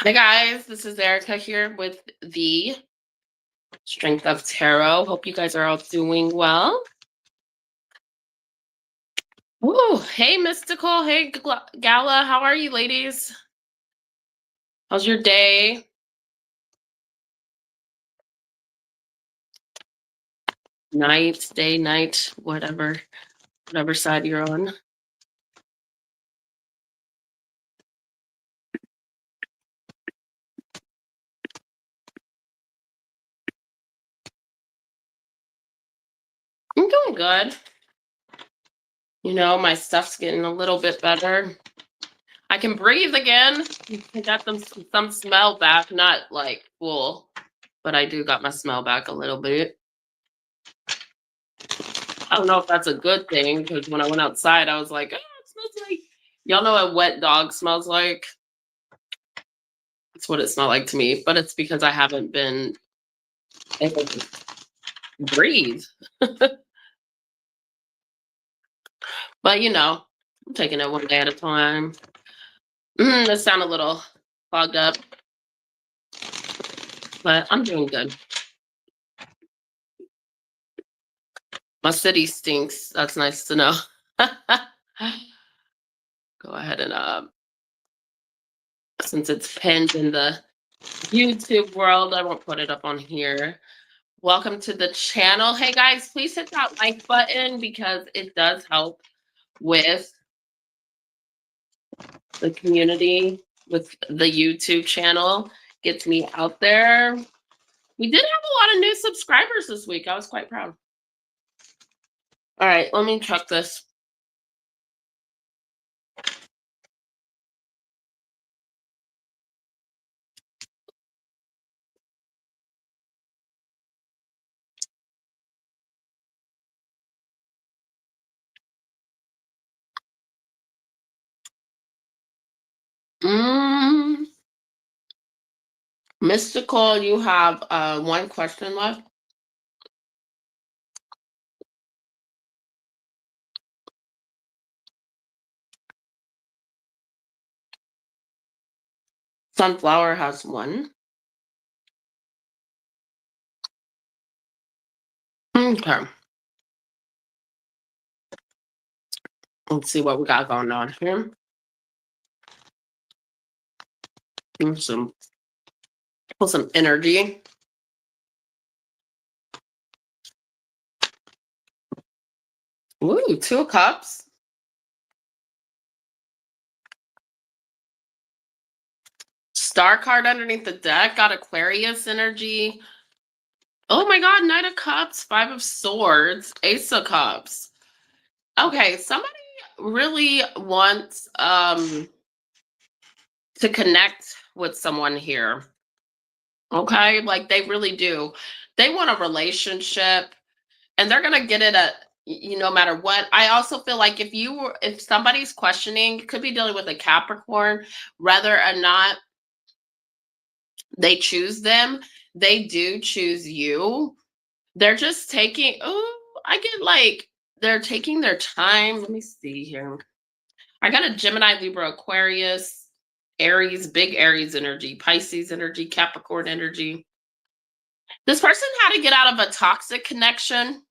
Hey guys, this is Erica here with the Strength of Tarot. Hope you guys are all doing well. Woo! Hey Mystical, hey Gala, how are you ladies? How's your day? Night, day, night, whatever side you're on. I'm doing good. You know, my stuff's getting a little bit better. I can breathe again. I got some smell back, not like full, but I do got my smell back a little bit. I don't know if that's a good thing because when I went outside, I was like, oh, it smells like, y'all know what wet dog smells like? That's what it smelled like to me, but it's because I haven't been able to breathe. But you know, I'm taking it one day at a time. That sound a little fogged up, but I'm doing good. My city stinks. That's nice to know. Go ahead and since it's pinned in the YouTube world, I won't put it up on here. Welcome to the channel. Hey guys, please hit that like button because it does help with the community, with the YouTube channel. Gets me out there. We did have a lot of new subscribers this week. I was quite proud. All right, let me check this. Mystical, you have one question left. Sunflower has one. Okay. Let's see what we got going on here. Put some energy. Ooh, 2 of Cups. Star card underneath the deck got Aquarius energy. Oh my God, Knight of Cups, 5 of Swords, Ace of Cups. Okay, somebody really wants to connect with someone here. Okay, like they really do. They want a relationship and they're gonna get it at no matter what. I also feel like if somebody's questioning, could be dealing with a Capricorn, whether or not they choose them, they do choose you. They're just taking, I get like they're taking their time. Let me see here. I got a Gemini, Libra, Aquarius, Aries, big Aries energy, Pisces energy, Capricorn energy. This person had to get out of a toxic connection.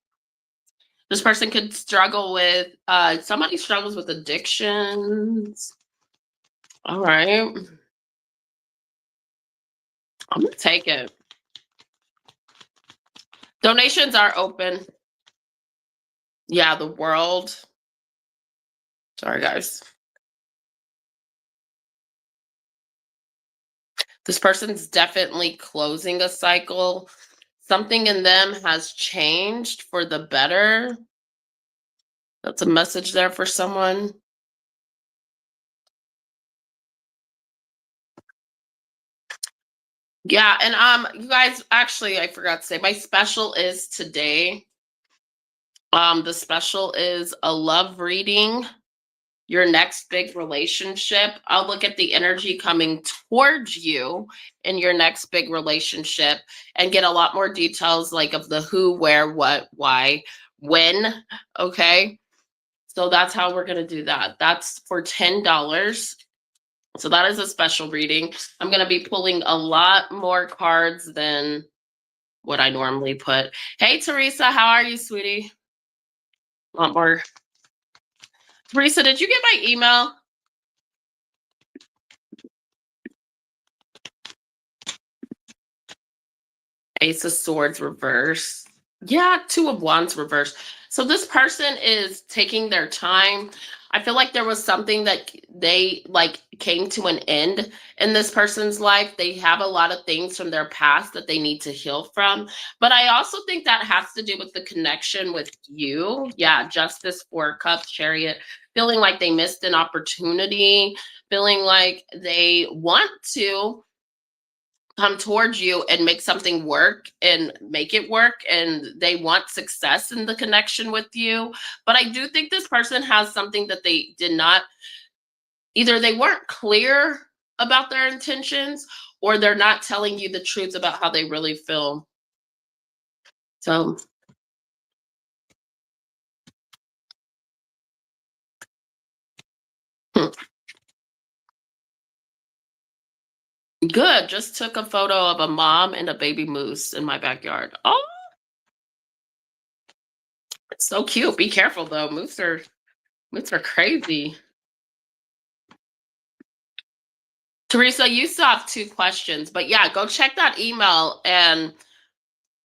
This person could struggle with, somebody struggles with addictions. All right. I'm going to take it. Donations are open. Yeah, the world. Sorry, guys. This person's definitely closing a cycle. Something in them has changed for the better. That's a message there for someone. Yeah, and you guys, actually, I forgot to say, my special is today. The special is a love reading, your next big relationship. I'll look at the energy coming towards you in your next big relationship and get a lot more details like of the who, where, what, why, when. Okay. So that's how we're going to do that. That's for $10. So that is a special reading. I'm going to be pulling a lot more cards than what I normally put. Hey, Teresa, how are you, sweetie? A lot more. Teresa, did you get my email? Ace of Swords reverse. Yeah, Two of Wands reverse. So this person is taking their time. I feel like there was something that they like came to an end in this person's life. They have a lot of things from their past that they need to heal from. But I also think that has to do with the connection with you. Yeah, Justice, Four Cups, Chariot, feeling like they missed an opportunity, feeling like they want to come towards you and make something work and make it work, and they want success in the connection with you. But I do think this person has something that they did not, either they weren't clear about their intentions, or they're not telling you the truth about how they really feel. So hmm, good. Just took a photo of a mom and a baby moose in my backyard. Oh, it's so cute. Be careful though. Moose are crazy. Teresa, you still have two questions, but yeah, go check that email. And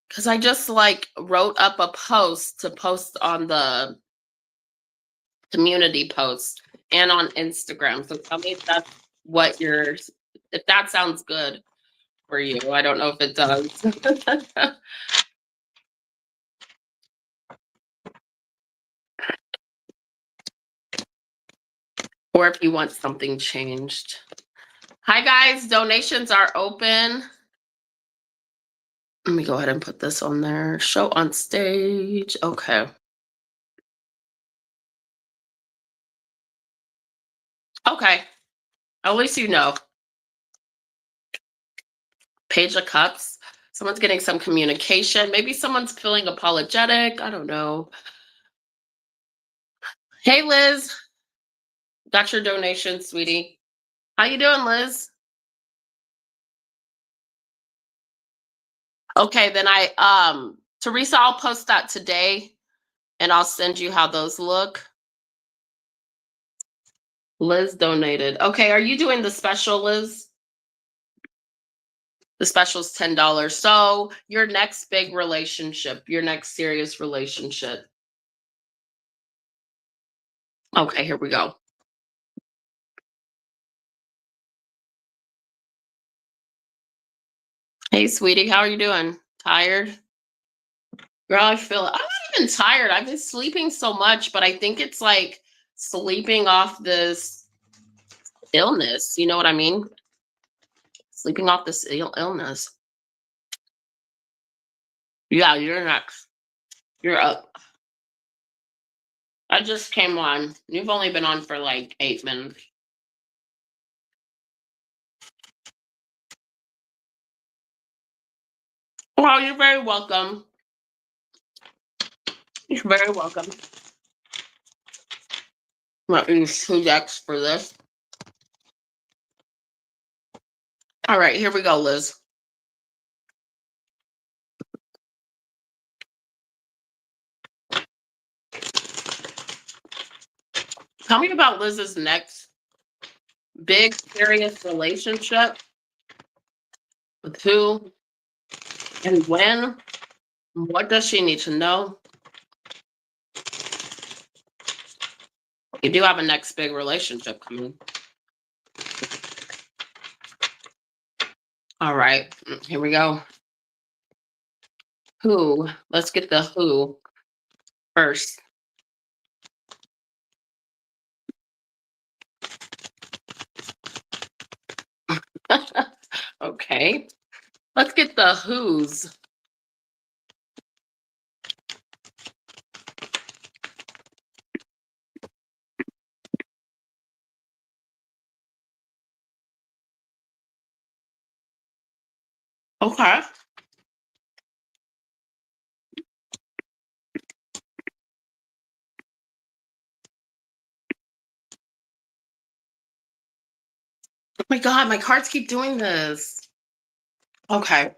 because I just like wrote up a post to post on the community post and on Instagram. So tell me if that's what if that sounds good for you. I don't know if it does. Or if you want something changed. Hi guys, donations are open. Let me go ahead and put this on there. Show on stage. Okay. Okay. At least you know. Page of Cups. Someone's getting some communication. Maybe someone's feeling apologetic. I don't know. Hey, Liz. Got your donation, sweetie. How you doing, Liz? Okay, then Teresa, I'll post that today and I'll send you how those look. Liz donated. Okay, are you doing the special, Liz? The special's $10. So your next big relationship, your next serious relationship. Okay, here we go. Hey, sweetie, how are you doing? Tired? Girl, I'm not even tired. I've been sleeping so much, but I think it's like sleeping off this illness. You know what I mean? Sleeping off this illness. Yeah, you're next. You're up. I just came on. You've only been on for like 8 minutes. Well, you're very welcome. You're very welcome. Let me use 2 decks for this. All right, here we go, Liz. Tell me about Liz's next big, serious relationship. With who and when? What does she need to know? You do have a next big relationship coming. All right, here we go. Who? Let's get the who first. Okay, let's get the who's. Okay. Oh my God, my cards keep doing this. Okay,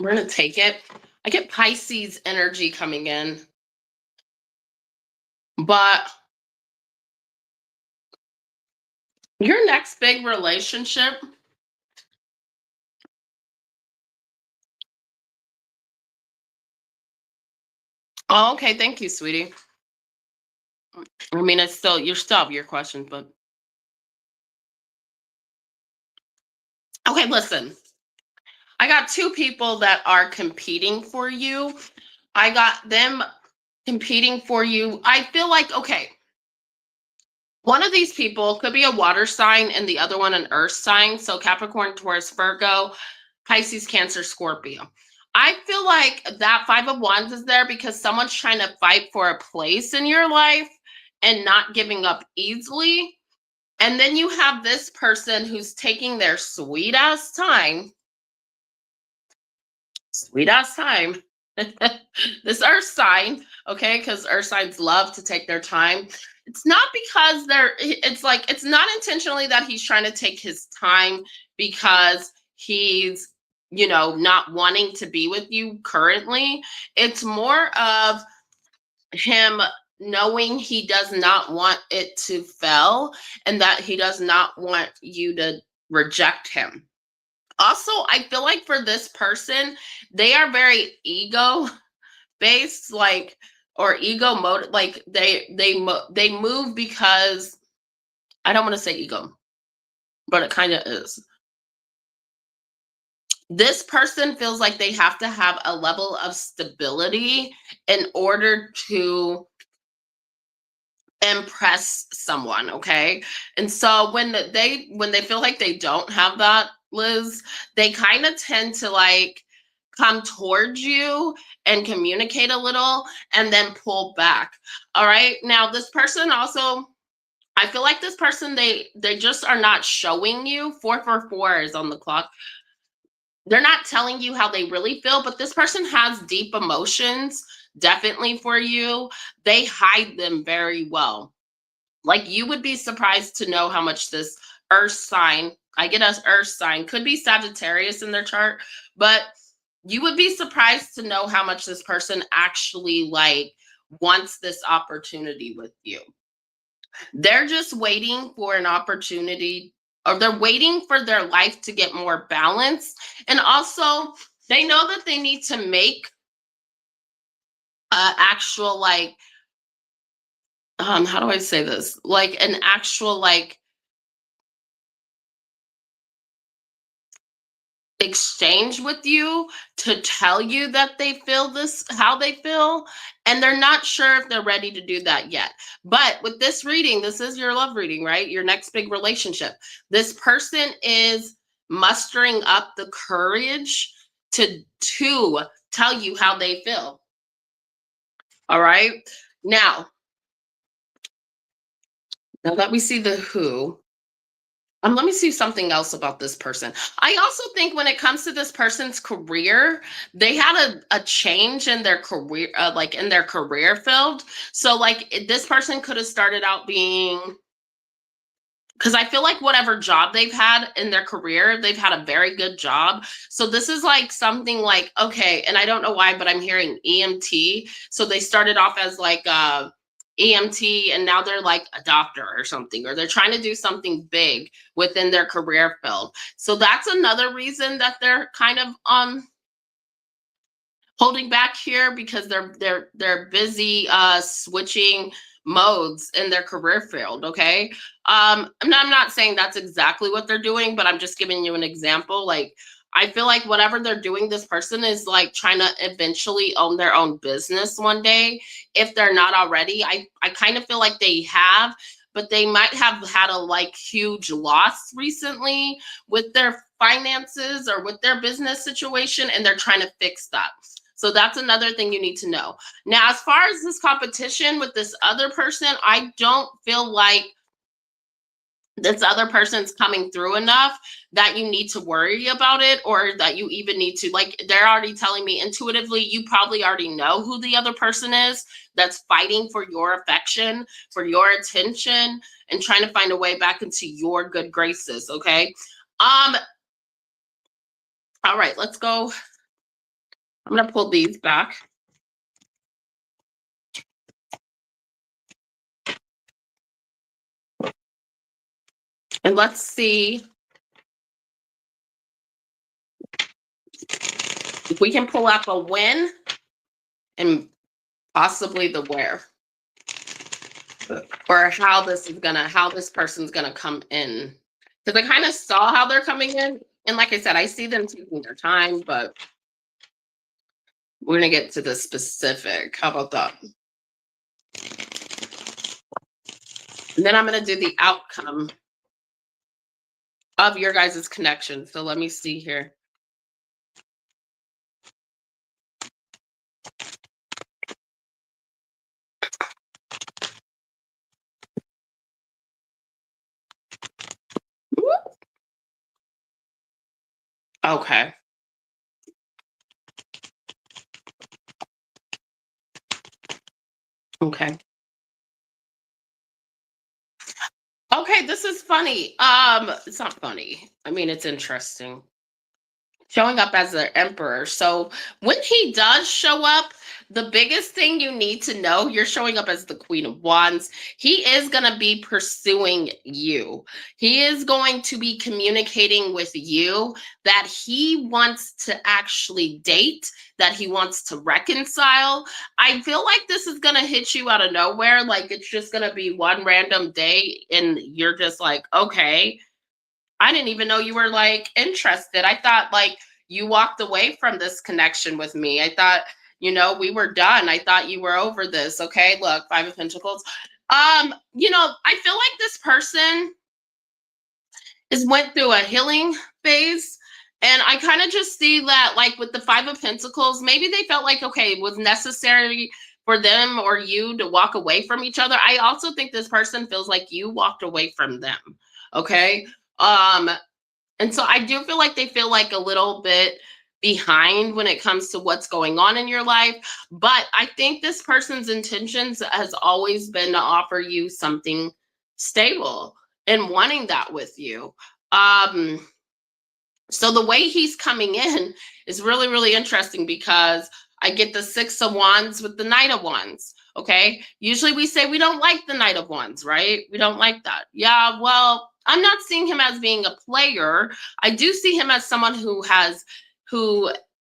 we're gonna take it. I get Pisces energy coming in, but your next big relationship. Oh, okay, thank you, sweetie. I mean, it's still you still have your questions, but okay, listen. I got two people that are competing for you. I got them competing for you. I feel like, okay, one of these people could be a water sign and the other one an earth sign. So Capricorn, Taurus, Virgo, Pisces, Cancer, Scorpio. I feel like that Five of Wands is there because someone's trying to fight for a place in your life and not giving up easily. And then you have this person who's taking their sweet ass time. This earth sign, okay, because earth signs love to take their time. It's not because it's like, it's not intentionally that he's trying to take his time because he's, not wanting to be with you currently. It's more of him knowing he does not want it to fail and that he does not want you to reject him. Also, I feel like for this person, they are very ego based, like, or ego mode, like they move because I don't want to say ego, but it kind of is. This person feels like they have to have a level of stability in order to impress someone, okay? And so when they feel like they don't have that, Liz, they kind of tend to like come towards you and communicate a little and then pull back. All right? Now this person also, I feel like this person, they just are not showing you. 444 is on the clock. They're not telling you how they really feel, but this person has deep emotions definitely for you. They hide them very well. Like you would be surprised to know how much this earth sign, I get us earth sign, could be Sagittarius in their chart, but you would be surprised to know how much this person actually like wants this opportunity with you. They're just waiting for an opportunity, or they're waiting for their life to get more balanced. And also, they know that they need to make actual like how do I say this? Like an actual like exchange with you to tell you that they feel this how they feel, and they're not sure if they're ready to do that yet. But with this reading, this is your love reading, right? Your next big relationship. This person is mustering up the courage to tell you how they feel. All right? Now that we see the who, let me see something else about this person. I also think when it comes to this person's career, they had a change in their career, like in their career field. So, like, this person could have started out being, because I feel like whatever job they've had in their career, they've had a very good job. So, this is like something like, okay, and I don't know why, but I'm hearing EMT. So, they started off as like, EMT and now they're like a doctor or something, or they're trying to do something big within their career field. So that's another reason that they're kind of holding back here, because they're busy switching modes in their career field. Okay. I'm not saying that's exactly what they're doing, but I'm just giving you an example. Like, I feel like whatever they're doing, this person is like trying to eventually own their own business one day. If they're not already, I kind of feel like they have, but they might have had a like huge loss recently with their finances or with their business situation, and they're trying to fix that. So that's another thing you need to know. Now, as far as this competition with this other person, I don't feel like this other person's coming through enough that you need to worry about it, or that you even need to, like, they're already telling me intuitively you probably already know who the other person is that's fighting for your affection, for your attention, and trying to find a way back into your good graces. Okay. um all right, let's go. I'm gonna pull these back. And let's see if we can pull up a when and possibly the where, or how this person's gonna come in. Because I kind of saw how they're coming in. And like I said, I see them taking their time, but we're gonna get to the specific. How about that? And then I'm gonna do the outcome of your guys' connection. So let me see here. Okay. Okay. Okay, this is funny. It's not funny. I mean, it's interesting. Showing up as the emperor. So when he does show up, the biggest thing you need to know, you're showing up as the Queen of Wands. He is going to be pursuing you. He is going to be communicating with you that he wants to actually date, that he wants to reconcile. I feel like this is going to hit you out of nowhere. Like it's just going to be one random day and you're just like, okay, I didn't even know you were like interested. I thought like you walked away from this connection with me. I thought, we were done. I thought you were over this. Okay, look, Five of Pentacles. I feel like this person is went through a healing phase. And I kind of just see that like with the Five of Pentacles, maybe they felt like, okay, it was necessary for them or you to walk away from each other. I also think this person feels like you walked away from them. Okay. Um, and so I do feel like they feel like a little bit behind when it comes to what's going on in your life. But I think this person's intentions has always been to offer you something stable and wanting that with you. Um, so the way he's coming in is really, really interesting because I get the Six of Wands with the Knight of Wands. Okay. Usually we say we don't like the Knight of Wands, right? We don't like that. Yeah. Well, I'm not seeing him as being a player. I do see him as someone who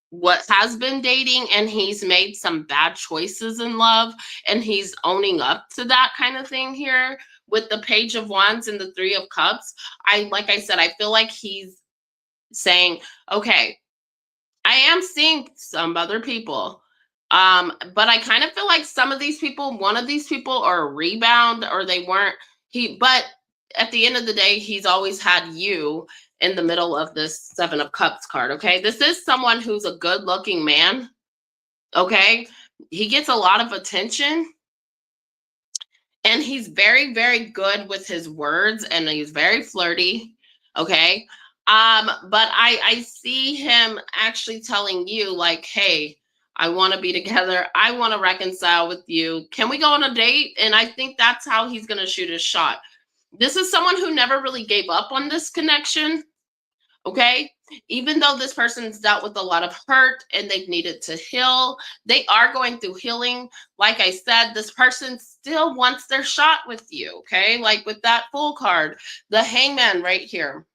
what has been dating and he's made some bad choices in love and he's owning up to that kind of thing here with the Page of Wands and the Three of Cups. Like I said, I feel like he's saying, okay, I am seeing some other people. But I kind of feel like some of these people, one of these people are a rebound or they weren't but at the end of the day, he's always had you in the middle of this Seven of Cups card. Okay. This is someone who's a good looking man. Okay. He gets a lot of attention and he's very, very good with his words and he's very flirty. Okay. But I see him actually telling you, like, hey, I want to be together. I want to reconcile with you. Can we go on a date? And I think that's how he's going to shoot his shot. This is someone who never really gave up on this connection. Okay. Even though this person's dealt with a lot of hurt and they've needed to heal, they are going through healing. Like I said, this person still wants their shot with you. Okay. Like with that Fool card, the Hangman right here.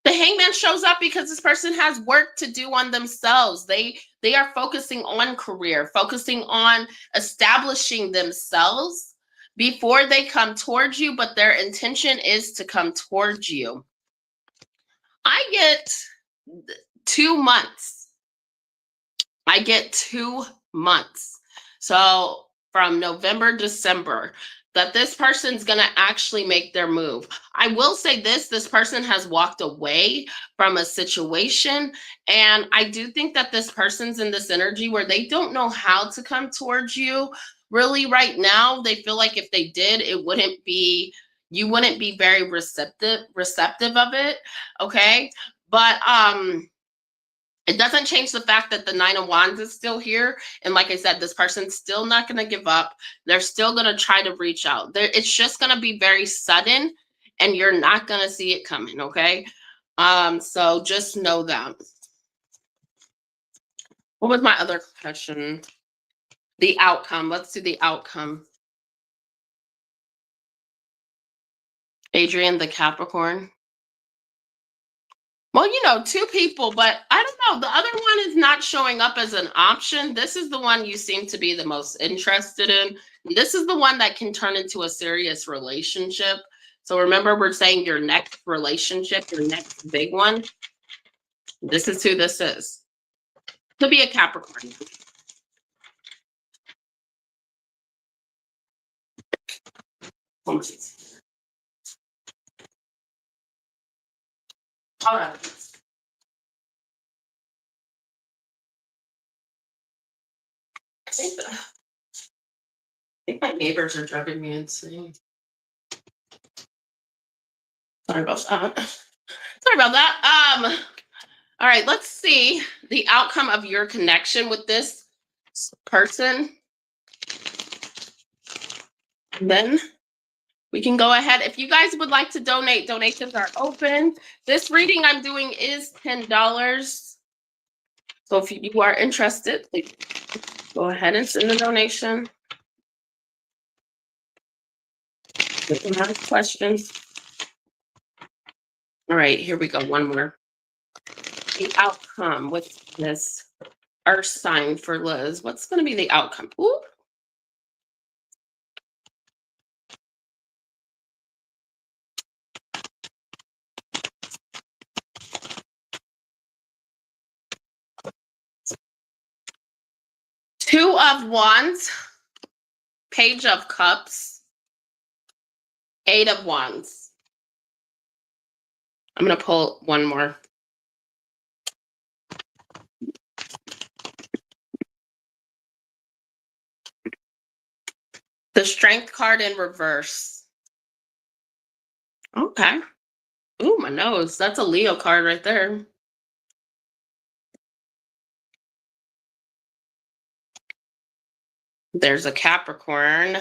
The Hangman shows up because this person has work to do on themselves. They are focusing on career, focusing on establishing themselves before they come towards you, but their intention is to come towards you. I get 2 months. I get 2 months. So from November, December, that this person's going to actually make their move. I will say this person has walked away from a situation. And I do think that this person's in this energy where they don't know how to come towards you really right now. They feel like if they did, it wouldn't be, you wouldn't be very receptive of it. Okay. But it doesn't change the fact that the Nine of Wands is still here. And like I said, this person's still not going to give up. They're still going to try to reach out. It's just going to be very sudden and you're not going to see it coming. Okay. So just know that. What was my other question? The outcome. Let's do the outcome. Adrian, the Capricorn. Well, you know, two people, but I don't know. The other one is not showing up as an option. This is the one you seem to be the most interested in. This is the one that can turn into a serious relationship. So remember, we're saying your next relationship, your next big one. This is who this is. Could be a Capricorn. All right. I think my neighbors are driving me insane. Sorry about that. Sorry about that. All right, let's see the outcome of your connection with this person. And then we can go ahead. If you guys would like to donate, donations are open. This reading I'm doing is $10. So if you are interested, please go ahead and send a donation. If you have questions. All right, here we go. One more. The outcome with this Earth sign for Liz. What's going to be the outcome? Ooh. Two of Wands, Page of Cups, Eight of Wands. I'm going to pull one more. The Strength card in reverse. Okay. Ooh, my nose. That's a Leo card right there. There's a Capricorn.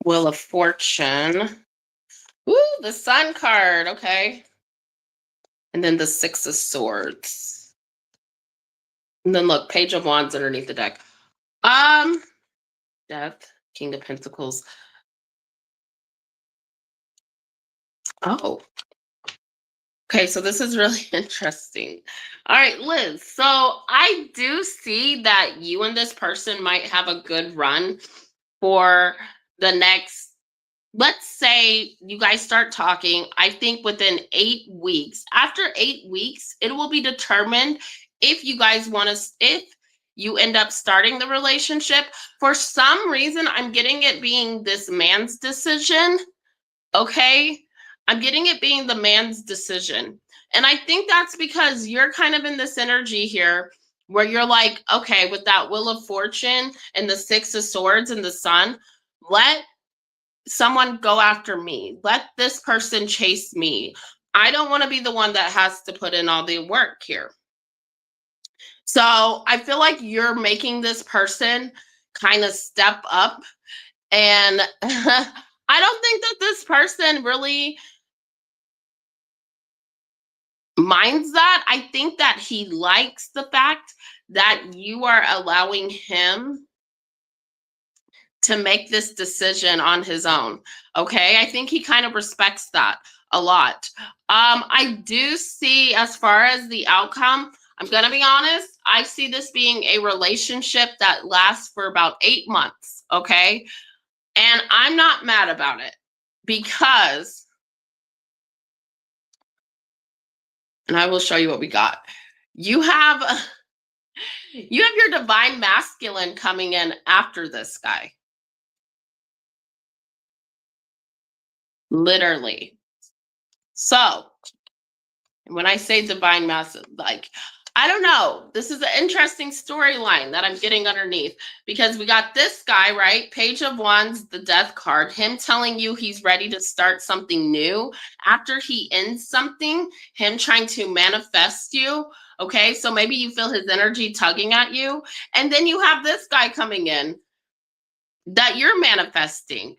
Wheel of Fortune. Ooh, the Sun card. Okay. And then the Six of Swords. And then look, Page of Wands underneath the deck. Death, King of Pentacles. Oh. Okay, so this is really interesting. All right, Liz. So I do see that you and this person might have a good run for the next, let's say you guys start talking. I think within 8 weeks. After 8 weeks, it will be determined if you guys want to, if you end up starting the relationship. For some reason, I'm getting it being this man's decision. Okay. I'm getting it being the man's decision. And I think that's because you're kind of in this energy here where you're like, okay, with that Wheel of Fortune and the Six of Swords and the Sun, let someone go after me. Let this person chase me. I don't want to be the one that has to put in all the work here. So I feel like you're making this person kind of step up. And I don't think that this person really minds that. I think that he likes the fact that you are allowing him to make this decision on his own. Okay, I think he kind of respects that a lot. I do see, as far as the outcome, I'm gonna be honest, I see this being a relationship that lasts for about 8 months. Okay, and I'm not mad about it because, and I will show you what we got. You have your divine masculine coming in after this guy. Literally. So when I say divine masculine, like, I don't know. This is an interesting storyline that I'm getting underneath because we got this guy, right? Page of Wands, the death card, him telling you he's ready to start something new after he ends something, him trying to manifest you. Okay, so maybe you feel his energy tugging at you. And then you have this guy coming in that you're manifesting.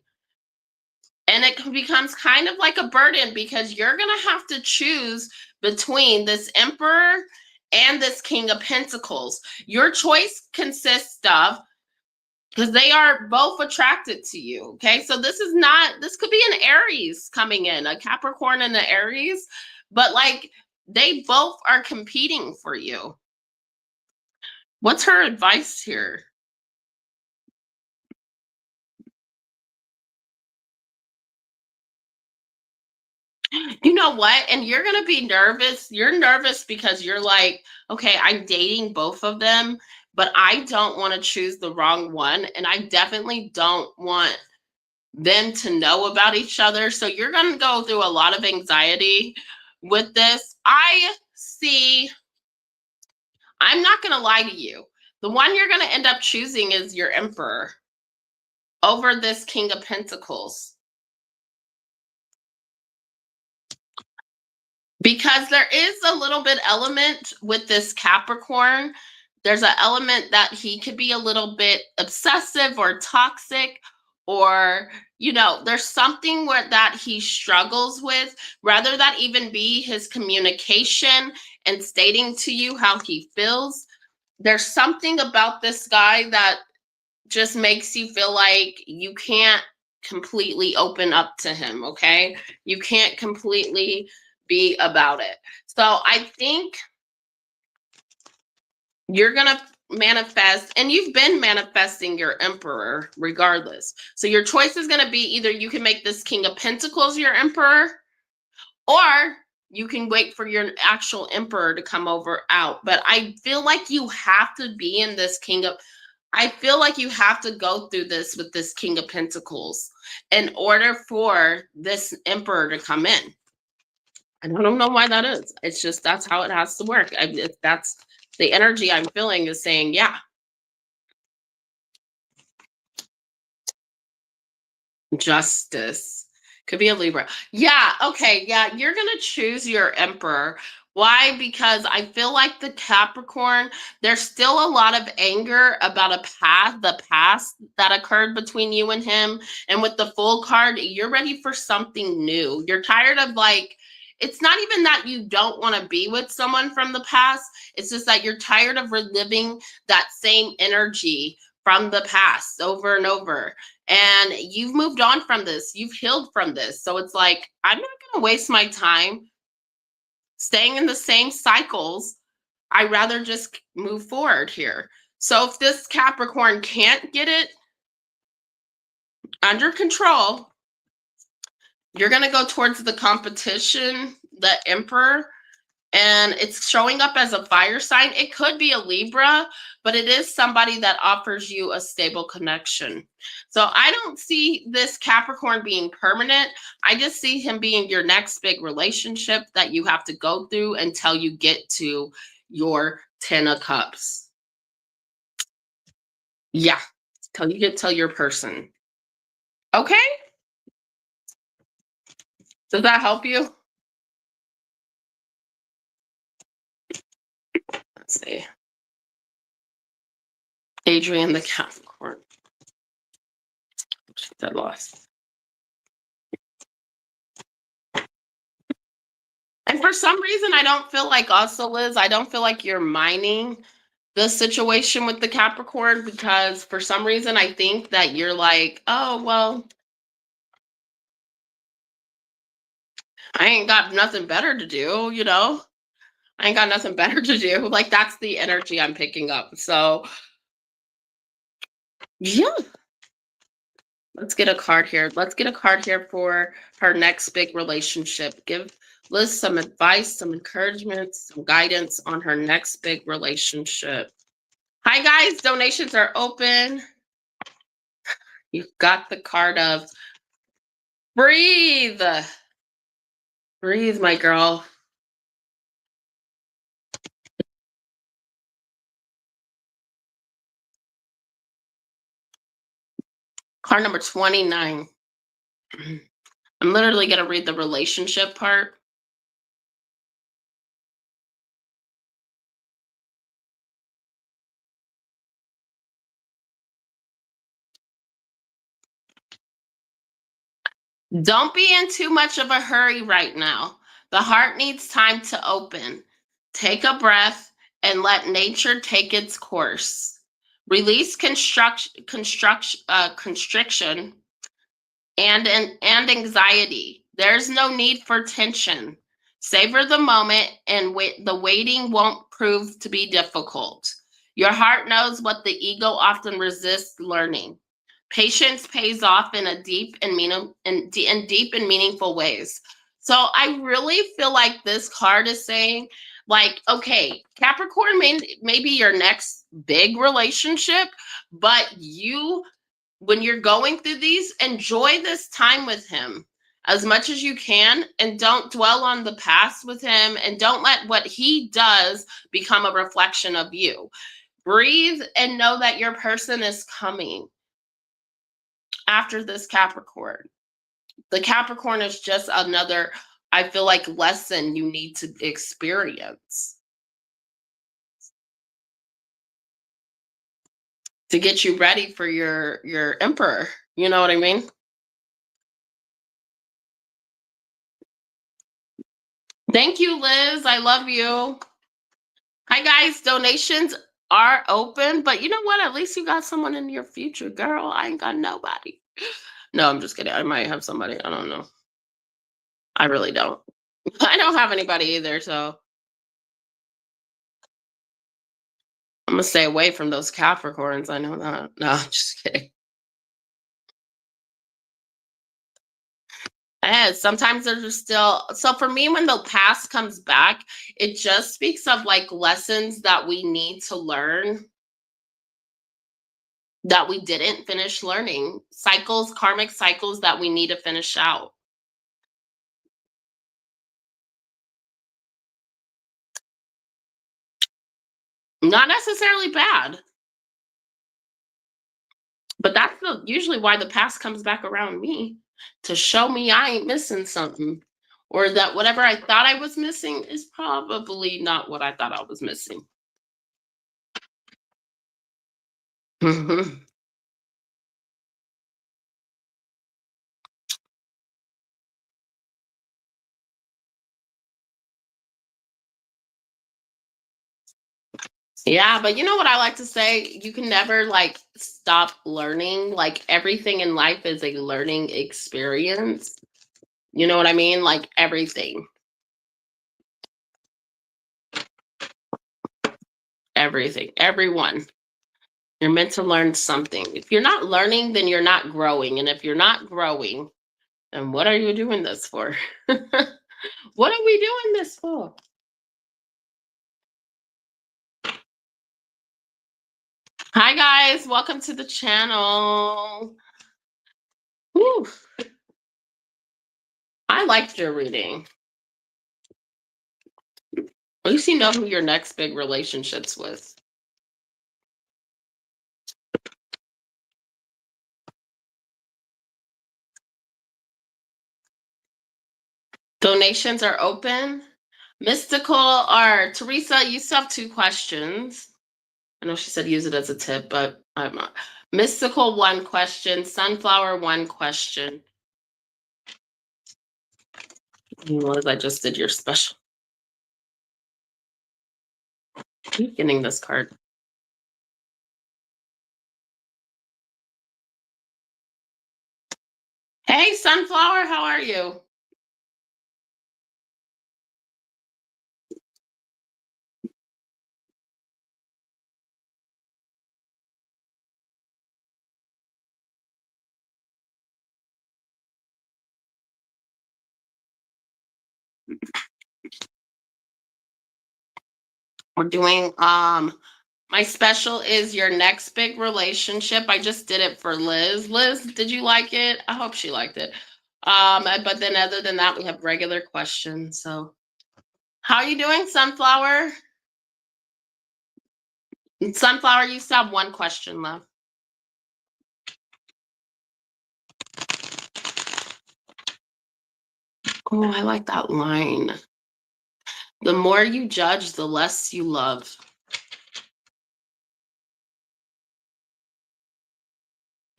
And it becomes kind of like a burden because you're going to have to choose between this Emperor and this King of Pentacles. Your choice consists of, because they are both attracted to you. Okay. So this could be an Aries coming in, a Capricorn and an Aries, but like they both are competing for you. What's her advice here? You know what? And you're going to be nervous. You're nervous because you're like, okay, I'm dating both of them, but I don't want to choose the wrong one. And I definitely don't want them to know about each other. So you're going to go through a lot of anxiety with this. I'm not going to lie to you. The one you're going to end up choosing is your Emperor over this King of Pentacles. Because there is a little bit element with this Capricorn. There's an element that he could be a little bit obsessive or toxic, or there's something that he struggles with, rather that even be his communication and stating to you how he feels. There's something about this guy that just makes you feel like you can't completely open up to him. Okay, you can't completely be about it. So I think you're going to manifest, and you've been manifesting your Emperor regardless. So your choice is going to be either you can make this King of Pentacles your Emperor, or you can wait for your actual Emperor to come over out. But I feel like you have to be in this I feel like you have to go through this with this King of Pentacles in order for this Emperor to come in. I don't know why that is. It's just that's how it has to work. That's the energy I'm feeling is saying, yeah. Justice. Could be a Libra. Yeah, okay. Yeah, you're going to choose your Emperor. Why? Because I feel like the Capricorn, there's still a lot of anger about the past that occurred between you and him. And with the Fool card, you're ready for something new. You're tired of it's not even that you don't want to be with someone from the past. It's just that you're tired of reliving that same energy from the past over and over. And you've moved on from this. You've healed from this. So it's like, I'm not going to waste my time staying in the same cycles. I rather just move forward here. So if this Capricorn can't get it under control, you're going to go towards the competition, the Emperor, and it's showing up as a fire sign. It could be a Libra, but it is somebody that offers you a stable connection. So I don't see this Capricorn being permanent. I just see him being your next big relationship that you have to go through until you get to your 10 of Cups. Yeah, till you get to your person. Okay? Does that help you? Let's see. Adrian the Capricorn. That lost. And for some reason, I don't feel like also, Liz, I don't feel like you're mining the situation with the Capricorn, because for some reason, I think that you're like, oh, well, I ain't got nothing better to do, I ain't got nothing better to do. Like, that's the energy I'm picking up. So, yeah. Let's get a card here. Let's get a card here for her next big relationship. Give Liz some advice, some encouragement, some guidance on her next big relationship. Hi, guys. Donations are open. You've got the card of breathe. Breathe, my girl. Card number 29. I'm literally going to read the relationship part. Don't be in too much of a hurry right now. The heart needs time to open. Take a breath and let nature take its course. Release constriction and anxiety. There's no need for tension. Savor the moment, and the waiting won't prove to be difficult. Your heart knows what the ego often resists learning. Patience pays off in a deep and meaningful ways. So I really feel like this card is saying, like, okay, Capricorn may be your next big relationship, but you, when you're going through these, enjoy this time with him as much as you can, and don't dwell on the past with him, and don't let what he does become a reflection of you. Breathe and know that your person is coming after this Capricorn. The Capricorn is just another, I feel like, lesson you need to experience to get you ready for your emperor. You know what I mean? Thank you, Liz. I love you. Hi, guys. Donations are open, but you know what? At least you got someone in your future, girl. I ain't got nobody. No, I'm just kidding. I might have somebody. I don't know. I really don't. I don't have anybody either, so I'm gonna stay away from those Capricorns. I know that. No, I'm just kidding. And sometimes there's just still, so for me, when the past comes back, it just speaks of like lessons that we need to learn that we didn't finish learning, cycles, karmic cycles that we need to finish out. Not necessarily bad, but that's usually why the past comes back around me, to show me I ain't missing something, or that whatever I thought I was missing is probably not what I thought I was missing. Mhm. Yeah, but you know what I like to say? You can never like stop learning. Like everything in life is a learning experience. You know what I mean? Like everything, everything, everyone. You're meant to learn something. If you're not learning, then you're not growing. And if you're not growing, then what are you doing this for? What are we doing this for? Hi, guys. Welcome to the channel. Whew. I liked your reading. At least you know who your next big relationship's with. Donations are open. Mystical or Teresa, you still have 2 questions. I know she said use it as a tip, but I'm not. Mystical, 1 question. Sunflower, 1 question. Liz, I just did your special. Keep getting this card. Hey, Sunflower, how are you? We're doing my special is your next big relationship. I just did it for Liz. Liz, did you like it? I hope she liked it. But then other than that, we have regular questions. So how are you doing, Sunflower? Sunflower, you still have 1 question left. Oh, I like that line. The more you judge, the less you love.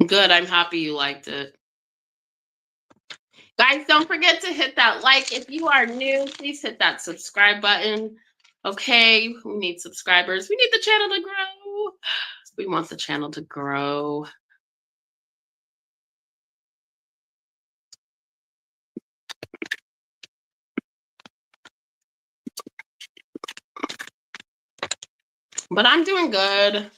Good. I'm happy you liked it. Guys, don't forget to hit that like. If you are new, please hit that subscribe button. Okay, we need subscribers. We need the channel to grow. We want the channel to grow. But I'm doing good.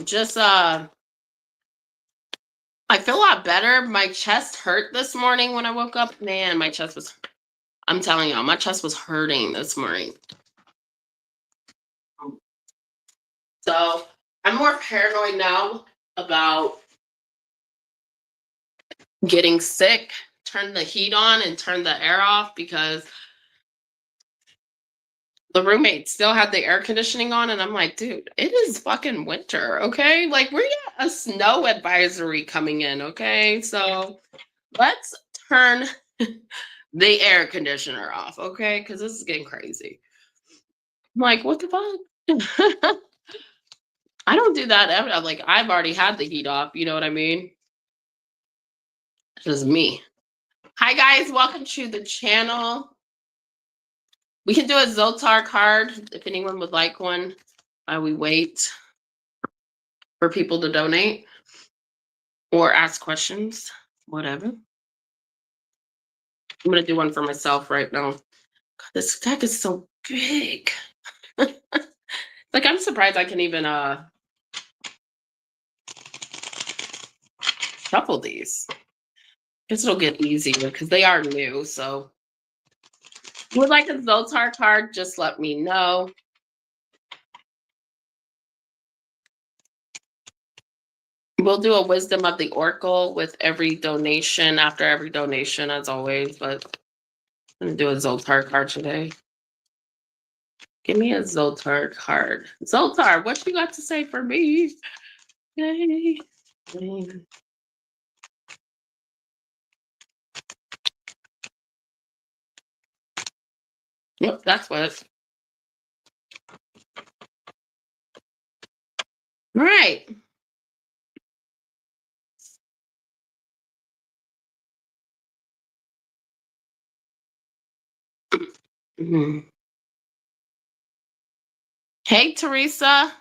Just I feel a lot better. My chest hurt this morning when I woke up. Man, my chest was, I'm telling you, my chest was hurting this morning. So I'm more paranoid now about getting sick. Turn the heat on and turn the air off because the roommate still had the air conditioning on. And I'm like, dude, it is fucking winter. Okay. Like, we got a snow advisory coming in. Okay. So let's turn the air conditioner off. Okay. Because this is getting crazy. I'm like, what the fuck? I don't do that ever. Like, I've already had the heat off. You know what I mean? This is me. Hi, guys. Welcome to the channel. We can do a Zoltar card if anyone would like one. We wait for people to donate or ask questions, whatever. I'm going to do one for myself right now. God, this deck is so big. Like, I'm surprised I can even shuffle these. Guess it'll get easier because they are new. So if you would like a Zoltar card, just let me know. We'll do a Wisdom of the Oracle with every donation, after every donation, as always. But I'm going to do a Zoltar card today. Give me a Zoltar card. Zoltar, what you got to say for me? Yay. Yep, that's what. All right. Mm-hmm. Hey, Teresa.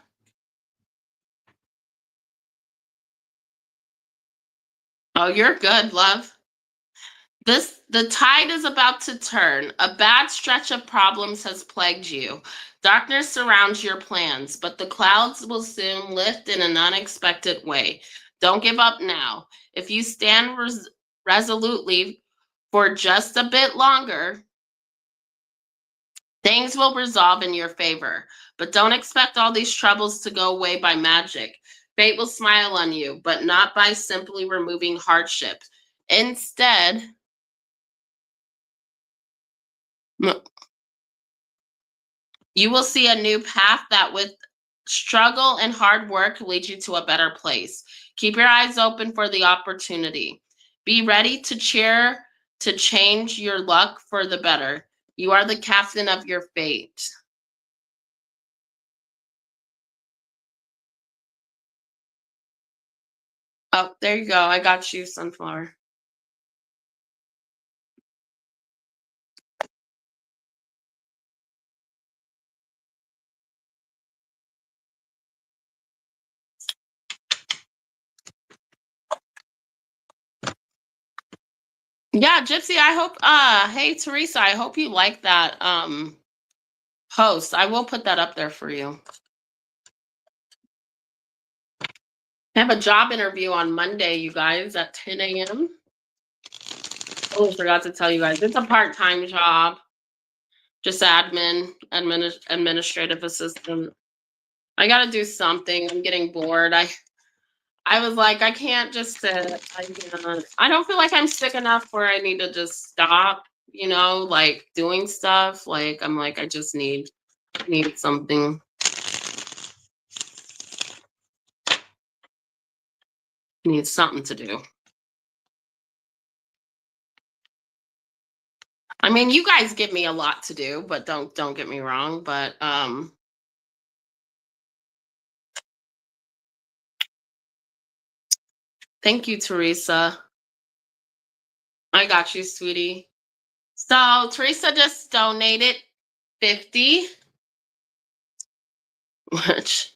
Oh, you're good, love. The tide is about to turn. A bad stretch of problems has plagued you. Darkness surrounds your plans, but the clouds will soon lift in an unexpected way. Don't give up now. If you stand resolutely for just a bit longer, things will resolve in your favor. But don't expect all these troubles to go away by magic. Fate will smile on you, but not by simply removing hardship. Instead, you will see a new path that, with struggle and hard work, leads you to a better place. Keep your eyes open for the opportunity. Be ready to cheer to change your luck for the better. You are the captain of your fate. Oh, there you go. I got you, Sunflower. Yeah, Gypsy, I hope hey Teresa, I hope you like that post. I will put that up there for you. I have a job interview on Monday, you guys, at 10 a.m. Oh, I forgot to tell you guys. It's a part-time job. Just administrative assistant. I gotta do something. I'm getting bored. I was like, I can't just sit. I don't feel like I'm sick enough where I need to just stop, like doing stuff. Like, I'm like, I just need something. Need something to do. I mean, you guys give me a lot to do, but don't get me wrong. But thank you, Teresa. I got you, sweetie. So Teresa just donated 50, which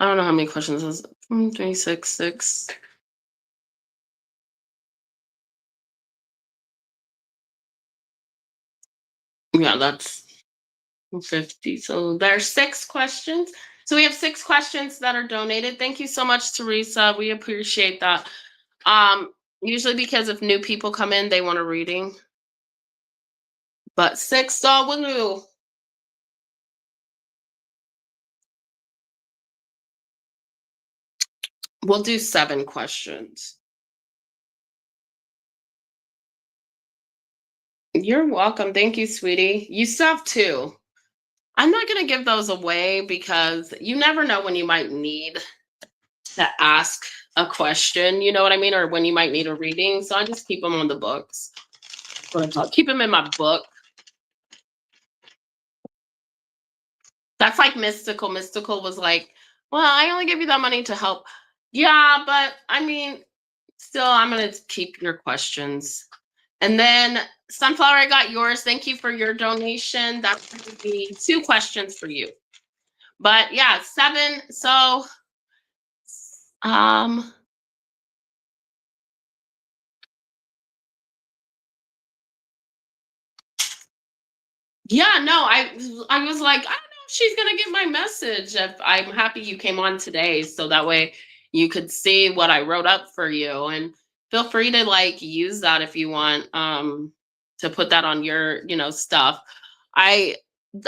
I don't know how many questions this is. 36, 6. Yeah, that's 50. So there's 6 questions. So we have 6 questions that are donated. Thank you so much, Teresa. We appreciate that. Usually because if new people come in, they want a reading. But 6, so we'll do 7 questions. You're welcome. Thank you, sweetie. You still have 2. I'm not going to give those away because you never know when you might need to ask a question, you know what I mean? Or when you might need a reading. So I just keep them on the books. Keep them in my book. That's like mystical. Mystical was like, well, I only give you that money to help. Yeah, but I mean, still, I'm going to keep your questions. And then, Sunflower, I got yours. Thank you for your donation. That's going to be 2 questions for you. But yeah, 7. So, um, yeah, no, I was like, I don't know if she's gonna get my message. If I'm happy you came on today, so that way you could see what I wrote up for you, and feel free to like use that if you want to put that on your stuff. I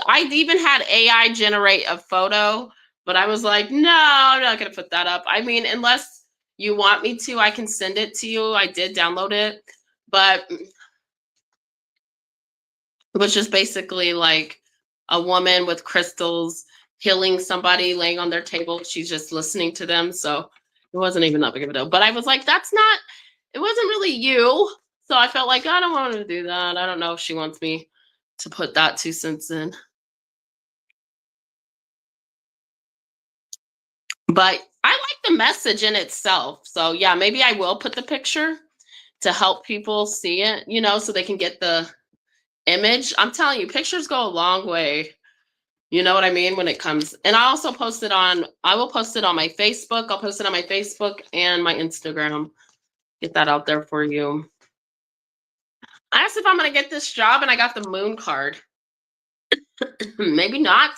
I even had AI generate a photo, but I was like, no, I'm not gonna put that up. I mean, unless you want me to, I can send it to you. I did download it, but it was just basically like a woman with crystals healing somebody laying on their table. She's just listening to them. So it wasn't even that big of a deal. But I was like, it wasn't really you. So I felt like I don't want to do that. I don't know if she wants me to put that 2 cents in. But I like the message in itself. So yeah, maybe I will put the picture to help people see it, so they can get the image. I'm telling you, pictures go a long way. You know what I mean? When it comes, and I will post it on my Facebook. I'll post it on my Facebook and my Instagram. Get that out there for you. I asked if I'm going to get this job and I got the moon card. Maybe not.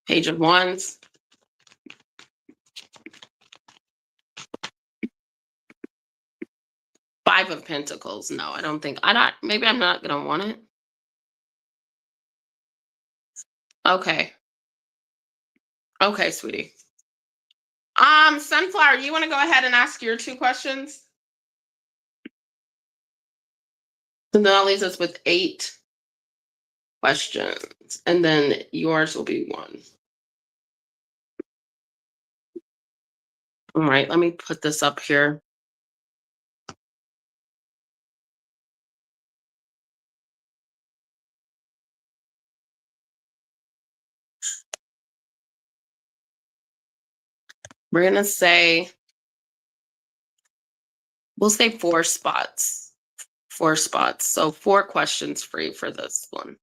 Page of Wands. Five of Pentacles. No, I don't think, maybe I'm not going to want it. Okay. Okay, sweetie. Sunflower, you want to go ahead and ask your 2 questions? And then that leaves us with 8 questions. And then yours will be 1. All right, let me put this up here. We're going to say, we'll say 4 spots. 4 spots. So 4 questions free for this one.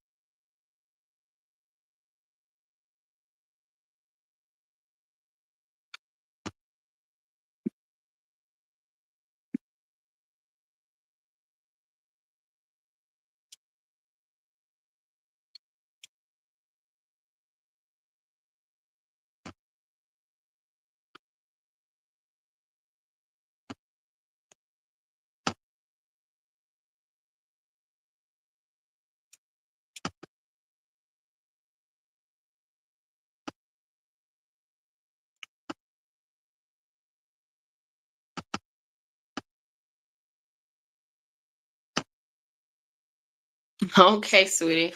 Okay, sweetie.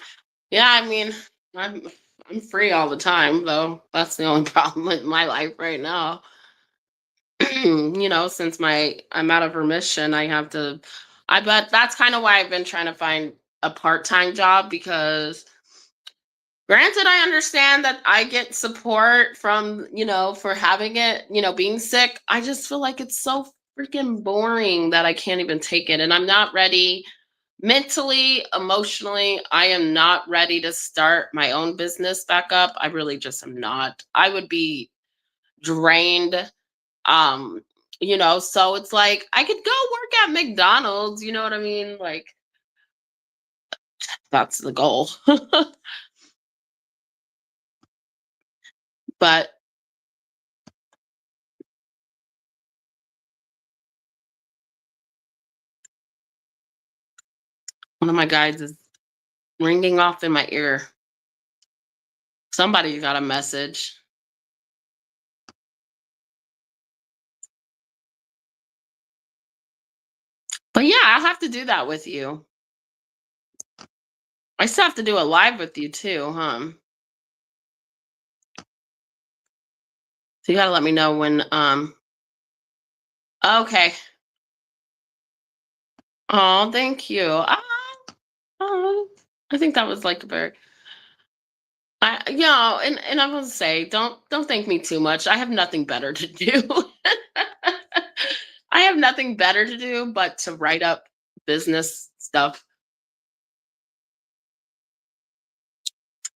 Yeah, I mean, I'm I'm free all the time, though. That's the only problem with my life right now. Since I'm out of remission, I have to. I bet that's kind of why I've been trying to find a part-time job because granted, I understand that I get support from, for having it, being sick. I just feel like it's so freaking boring that I can't even take it. And I'm not ready mentally, emotionally. I am not ready to start my own business back up. I really just am not. I would be drained. Um, so it's like I could go work at McDonald's, you know what I mean? Like that's the goal. But one of my guys is ringing off in my ear. Somebody got a message. But yeah, I'll have to do that with you. I still have to do a live with you too, huh? So you gotta let me know when okay. Oh, thank you. Oh, I think that was like a very and I will say, don't thank me too much. I have nothing better to do. I have nothing better to do but to write up business stuff.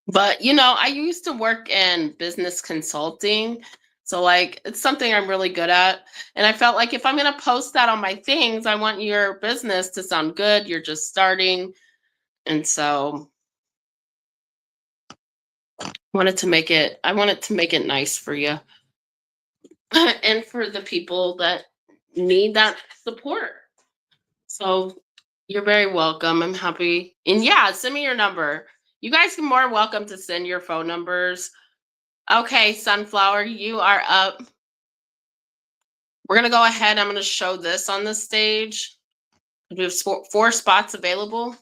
But I used to work in business consulting. So like it's something I'm really good at. And I felt like if I'm gonna post that on my things, I want your business to sound good. You're just starting. And so I wanted to make it nice for you and for the people that need that support. So you're very welcome. I'm happy. And yeah, send me your number. You guys are more welcome to send your phone numbers. Okay, Sunflower, you are up. We're going to go ahead. I'm going to show this on the stage. We have four spots available.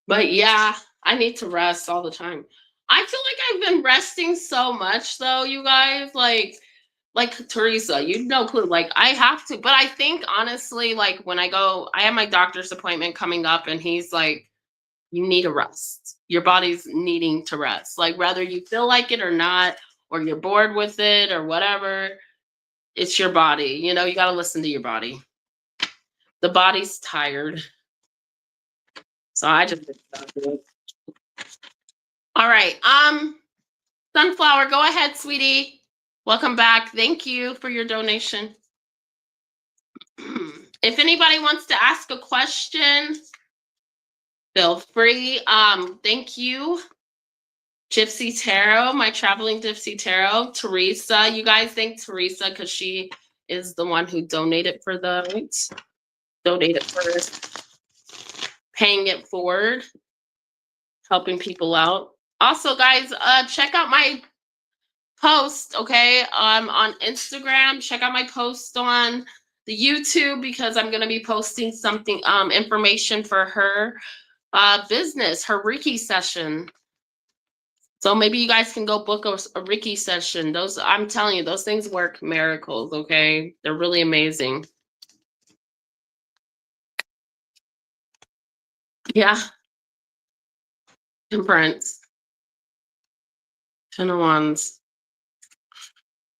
But yeah, I need to rest all the time. I feel like I've been resting so much though, you guys. Like Teresa, you no clue. Like I have to, but I think honestly, like when I have my doctor's appointment coming up, and he's like, you need a rest. Your body's needing to rest. Like whether you feel like it or not, or you're bored with it or whatever, it's your body. You got to listen to your body. The body's tired. So I just all right. Sunflower, go ahead, sweetie. Welcome back. Thank you for your donation. If anybody wants to ask a question, feel free. Thank you, Gypsy Tarot, my traveling Gypsy Tarot. Teresa, you guys thank Teresa because she is the one who donated for paying it forward, helping people out. Also, guys, check out my post, okay, on Instagram. Check out my post on the YouTube because I'm going to be posting something, information for her business, her Reiki session. So maybe you guys can go book a Reiki session. I'm telling you, those things work miracles, okay? They're really amazing. Yeah. Temperance. 10 of Wands.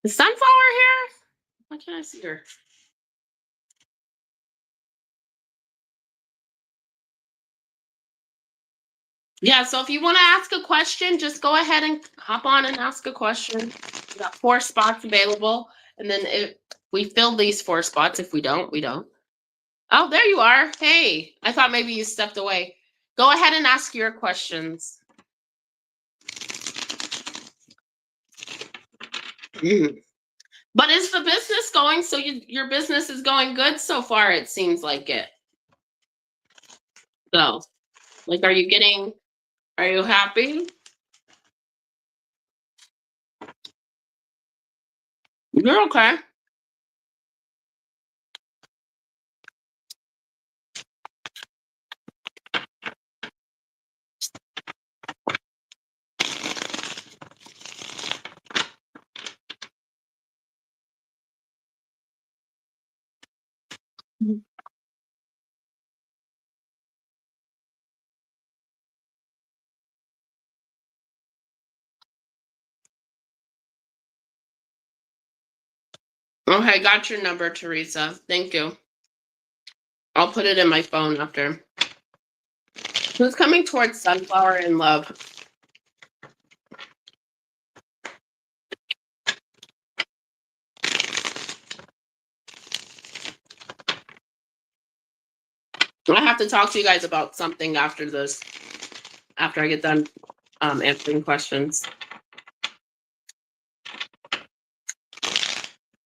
Is Sunflower here? Why can't I see her? Yeah, so if you want to ask a question, just go ahead and hop on and ask a question. We got 4 spots available. And then if we fill these 4 spots, if we don't, we don't. Oh, there you are. Hey, I thought maybe you stepped away. Go ahead and ask your questions. But is the business going? So your business is going good so far, it seems like it. So, like, are you happy? You're okay. Mhm. Okay, got your number, Teresa. Thank you. I'll put it in my phone after. Who's coming towards Sunflower in love? I have to talk to you guys about something after this, after I get done answering questions.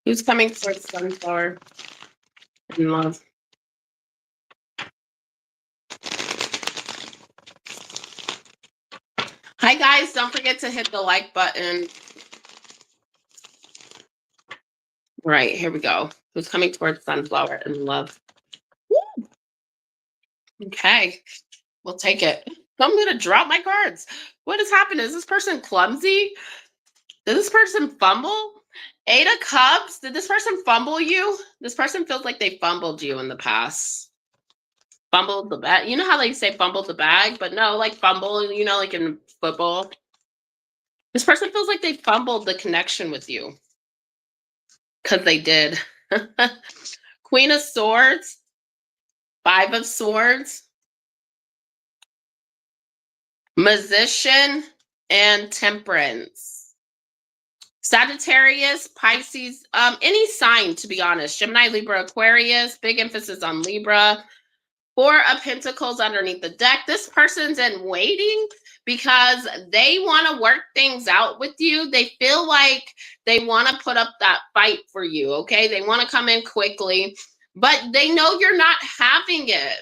Who's coming towards Sunflower in love? Hi, guys. Don't forget to hit the like button. Right, here we go. Who's coming towards Sunflower in love? Okay, we'll take it. I'm going to drop my cards. What has happened? Is this person clumsy? Did this person fumble? Eight of Cups. Did this person fumble you? This person feels like they fumbled you in the past. Fumbled the bag. You know how they say fumbled the bag, but no, like fumble, like in football. This person feels like they fumbled the connection with you. Because they did. Queen of Swords. Five of Swords. Magician and Temperance. Sagittarius, Pisces, any sign, to be honest. Gemini, Libra, Aquarius, big emphasis on Libra. Four of Pentacles underneath the deck. This person's in waiting because they want to work things out with you. They feel like they want to put up that fight for you, okay? They want to come in quickly, but they know you're not having it.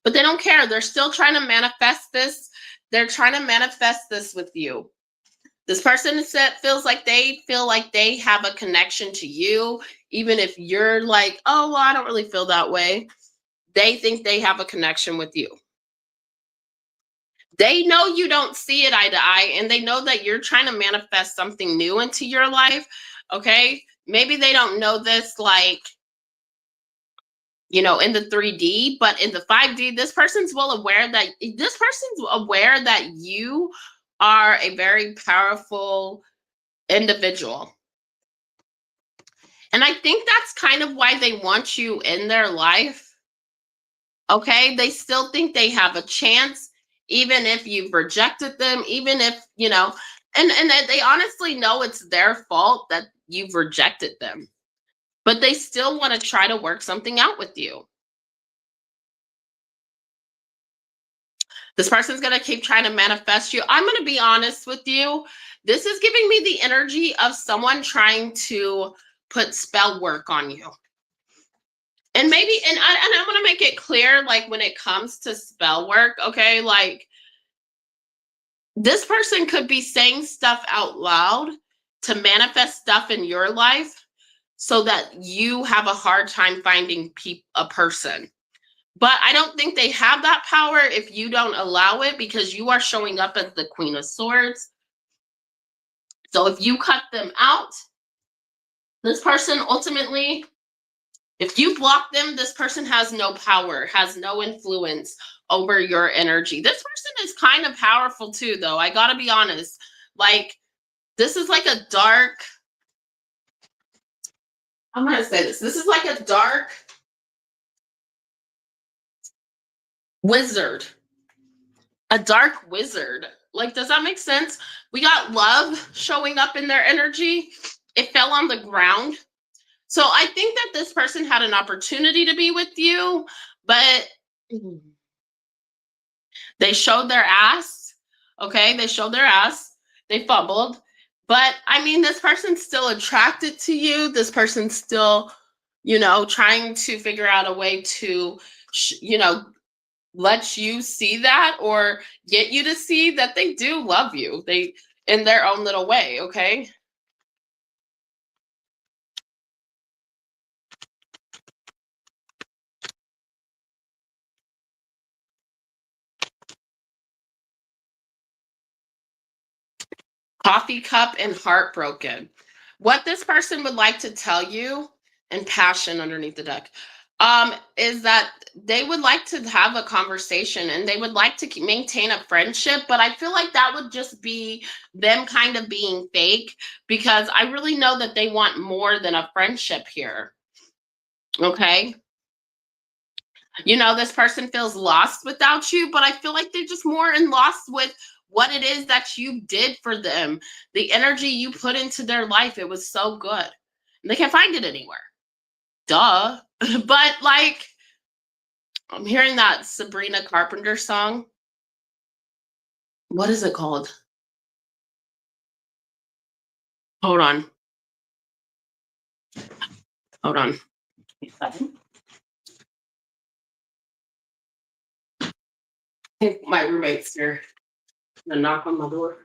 But they don't care. They're still trying to manifest this. They're trying to manifest this with you. This person feels like they have a connection to you, even if you're like, oh, well, I don't really feel that way. They think they have a connection with you. They know you don't see it eye to eye, and they know that you're trying to manifest something new into your life. Okay. Maybe they don't know this like, in the 3D, but in the 5D, this person's aware that you are a very powerful individual. And I think that's kind of why they want you in their life. Okay. They still think they have a chance, even if you've rejected them, even if, and they honestly know it's their fault that you've rejected them, but they still want to try to work something out with you. This person's going to keep trying to manifest you. I'm going to be honest with you. This is giving me the energy of someone trying to put spell work on you. And maybe, and I want to make it clear, like when it comes to spell work, okay, like this person could be saying stuff out loud to manifest stuff in your life so that you have a hard time finding a person. But I don't think they have that power if you don't allow it, because you are showing up as the Queen of Swords. So if you cut them out, this person ultimately, if you block them, this person has no power, has no influence over your energy. This person is kind of powerful too, though. I gotta be honest. Like, this is like a dark, I'm gonna say this. This is like a dark wizard. A dark wizard. Like, does that make sense? We got love showing up in their energy. It fell on the ground. So I think that this person had an opportunity to be with you, but they showed their ass. Okay, they showed their ass. They fumbled. But I mean, this person's still attracted to you. This person's still, trying to figure out a way to, let you see that, or get you to see that they do love you. They, in their own little way, okay? Coffee cup and heartbroken. What this person would like to tell you and passion underneath the deck, is that they would like to have a conversation and they would like to maintain a friendship, but I feel like that would just be them kind of being fake, because I really know that they want more than a friendship here. Okay. This person feels lost without you, but I feel like they're just more in lost with what it is that you did for them. The energy you put into their life, it was so good. And they can't find it anywhere. Duh. But like, I'm hearing that Sabrina Carpenter song. What is it called? Hold on. Hold on. I think my roommate's here. Gonna knock on my door.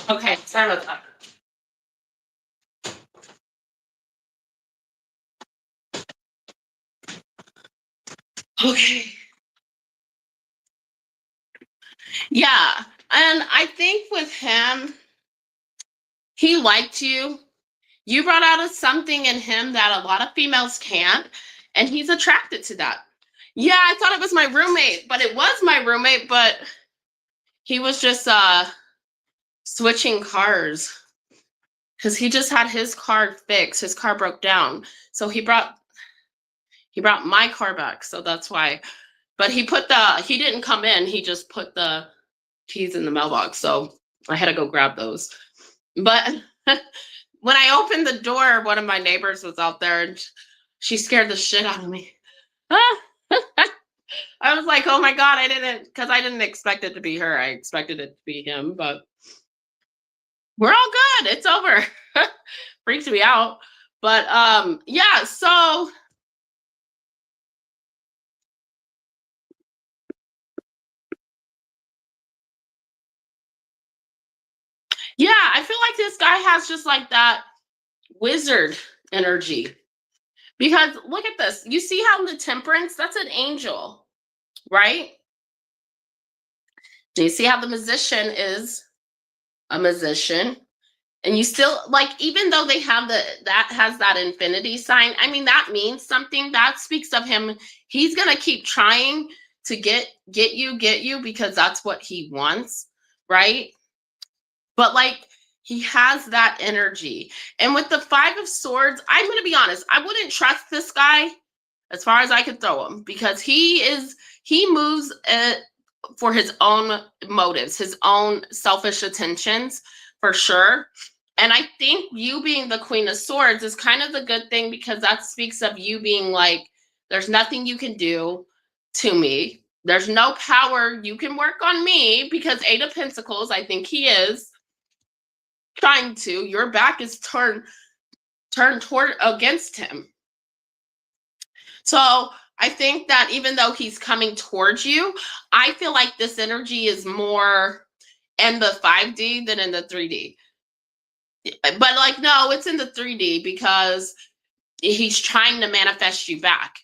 Okay, sorry about that. Okay. Yeah. And I think with him, he liked you. You brought out something in him that a lot of females can't, and he's attracted to that. Yeah, I thought it was my roommate, but it was my roommate, but he was just switching cars because he just had his car fixed. His car broke down. So he brought my car back. So that's why. But he didn't come in, he just put the keys in the mailbox. So I had to go grab those. But when I opened the door, one of my neighbors was out there and she scared the shit out of me. I was like, oh my God, because I didn't expect it to be her. I expected it to be him, but we're all good. It's over. Freaks me out. But yeah, so yeah, I feel like this guy has just like that wizard energy. Because look at this. You see how the temperance, that's an angel, right? Do you see how the musician is a musician? And you still like, even though they have that has that infinity sign, I mean, that means something. That speaks of him. He's gonna keep trying to get you because that's what he wants, right? But like, he has that energy. And with the Five of Swords, I'm gonna be honest, I wouldn't trust this guy as far as I could throw him, because he moves for his own motives, his own selfish attentions, for sure. And I think you being the Queen of Swords is kind of the good thing, because that speaks of you being like, there's nothing you can do to me. There's no power you can work on me, because Eight of Pentacles, I think he is trying to. Your back is turned toward against him. So I think that even though he's coming towards you, I feel like this energy is more in the 5D than in the 3D. But like, no, it's in the 3D because he's trying to manifest you back.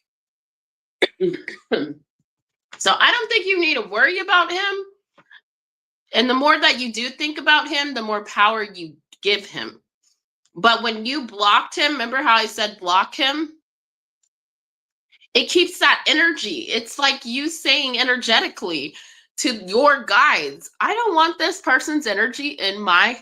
So I don't think you need to worry about him. And the more that you do think about him, the more power you give him. But when you blocked him, remember how I said block him? It keeps that energy. It's like you saying energetically to your guides, I don't want this person's energy in my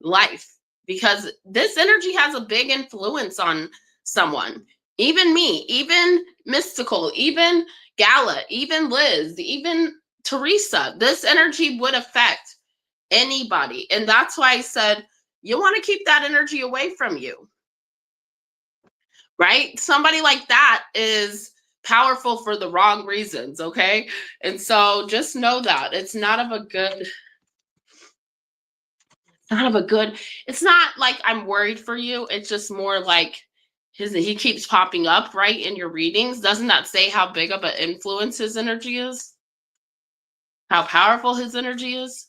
life, because this energy has a big influence on someone. Even me, even Mystical, even Gala, even Liz, even Teresa. This energy would affect anybody. And that's why I said, you want to keep that energy away from you, right? Somebody like that is powerful for the wrong reasons, okay? And so just know that it's not of a good, it's not like I'm worried for you. It's just more like he keeps popping up right in your readings. Doesn't that say how big of an influence his energy is? How powerful his energy is?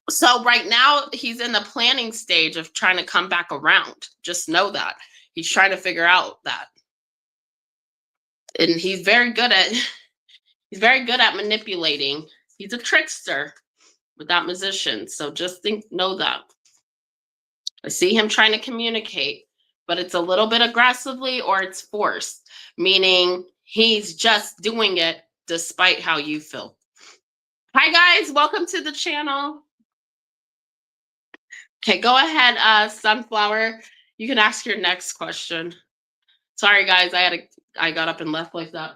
So right now he's in the planning stage of trying to come back around. Just know that. He's trying to figure out that. And he's very good at manipulating. He's a trickster with that musician. So just know that. I see him trying to communicate, but it's a little bit aggressively or it's forced, meaning he's just doing it despite how you feel. Hi guys, welcome to the channel. Okay, go ahead, Sunflower. You can ask your next question. Sorry guys, I got up and left like that.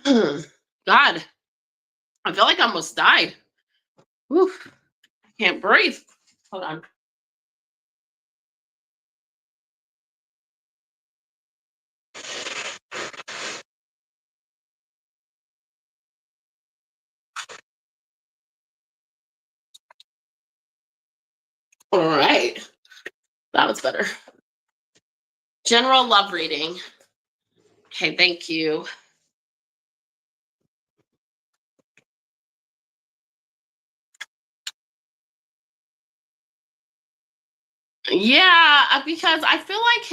God, I feel like I almost died. Oof, I can't breathe. Hold on. All right, that was better. General love reading. Okay, thank you. Yeah, because I feel like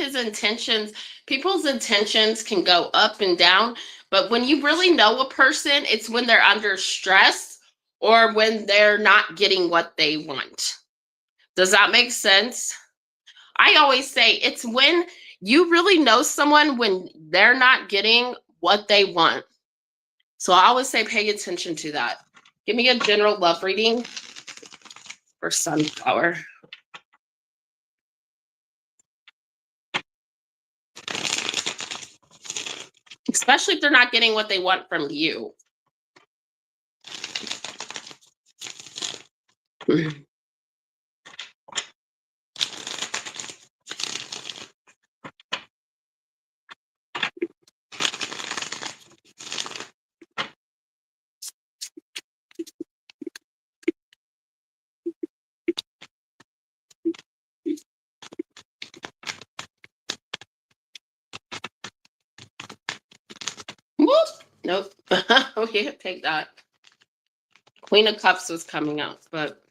people's intentions can go up and down, but when you really know a person, it's when they're under stress or when they're not getting what they want. Does that make sense? I always say it's when you really know someone when they're not getting what they want. So I always say pay attention to that. Give me a general love reading for Sunflower. Especially if they're not getting what they want from you. Nope. We can't take that. Queen of Cups was coming out, but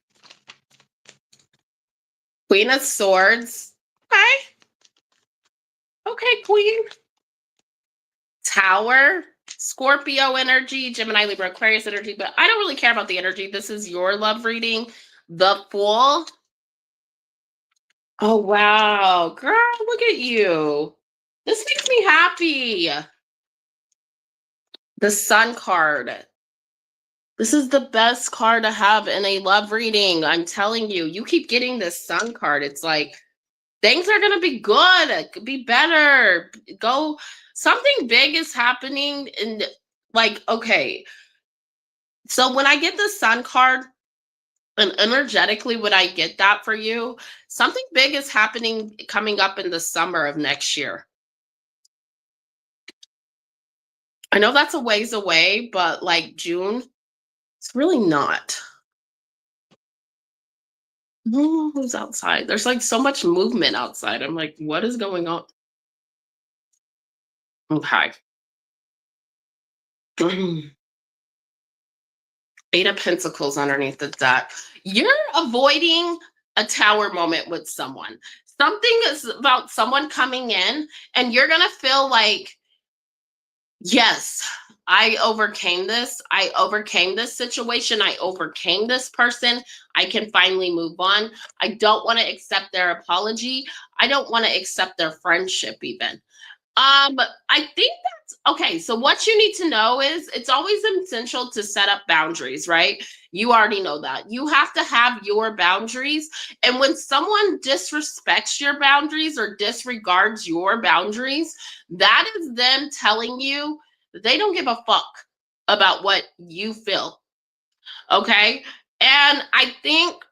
Queen of Swords. Okay. Okay, Queen. Tower. Scorpio energy, Gemini, Libra, Aquarius energy, but I don't really care about the energy. This is your love reading. The Fool. Oh, wow. Girl, look at you. This makes me happy. The Sun card. This is the best card to have in a love reading. I'm telling you, you keep getting this Sun card. It's like, things are going to be good. It could be better. Something big is happening. And like, okay. So when I get the Sun card, and energetically, when I get that for you, something big is happening coming up in the summer of next year. I know that's a ways away, but like June, it's really not. Who's outside? There's like so much movement outside. I'm like, what is going on? Okay. Eight of Pentacles underneath the deck. You're avoiding a tower moment with someone. Something is about someone coming in, and you're going to feel like, yes, I overcame this. I overcame this situation. I overcame this person. I can finally move on. I don't want to accept their apology. I don't want to accept their friendship even. I think that's okay. So what you need to know is it's always essential to set up boundaries, right? You already know that. You have to have your boundaries. And when someone disrespects your boundaries or disregards your boundaries, that is them telling you that they don't give a fuck about what you feel. Okay. And I think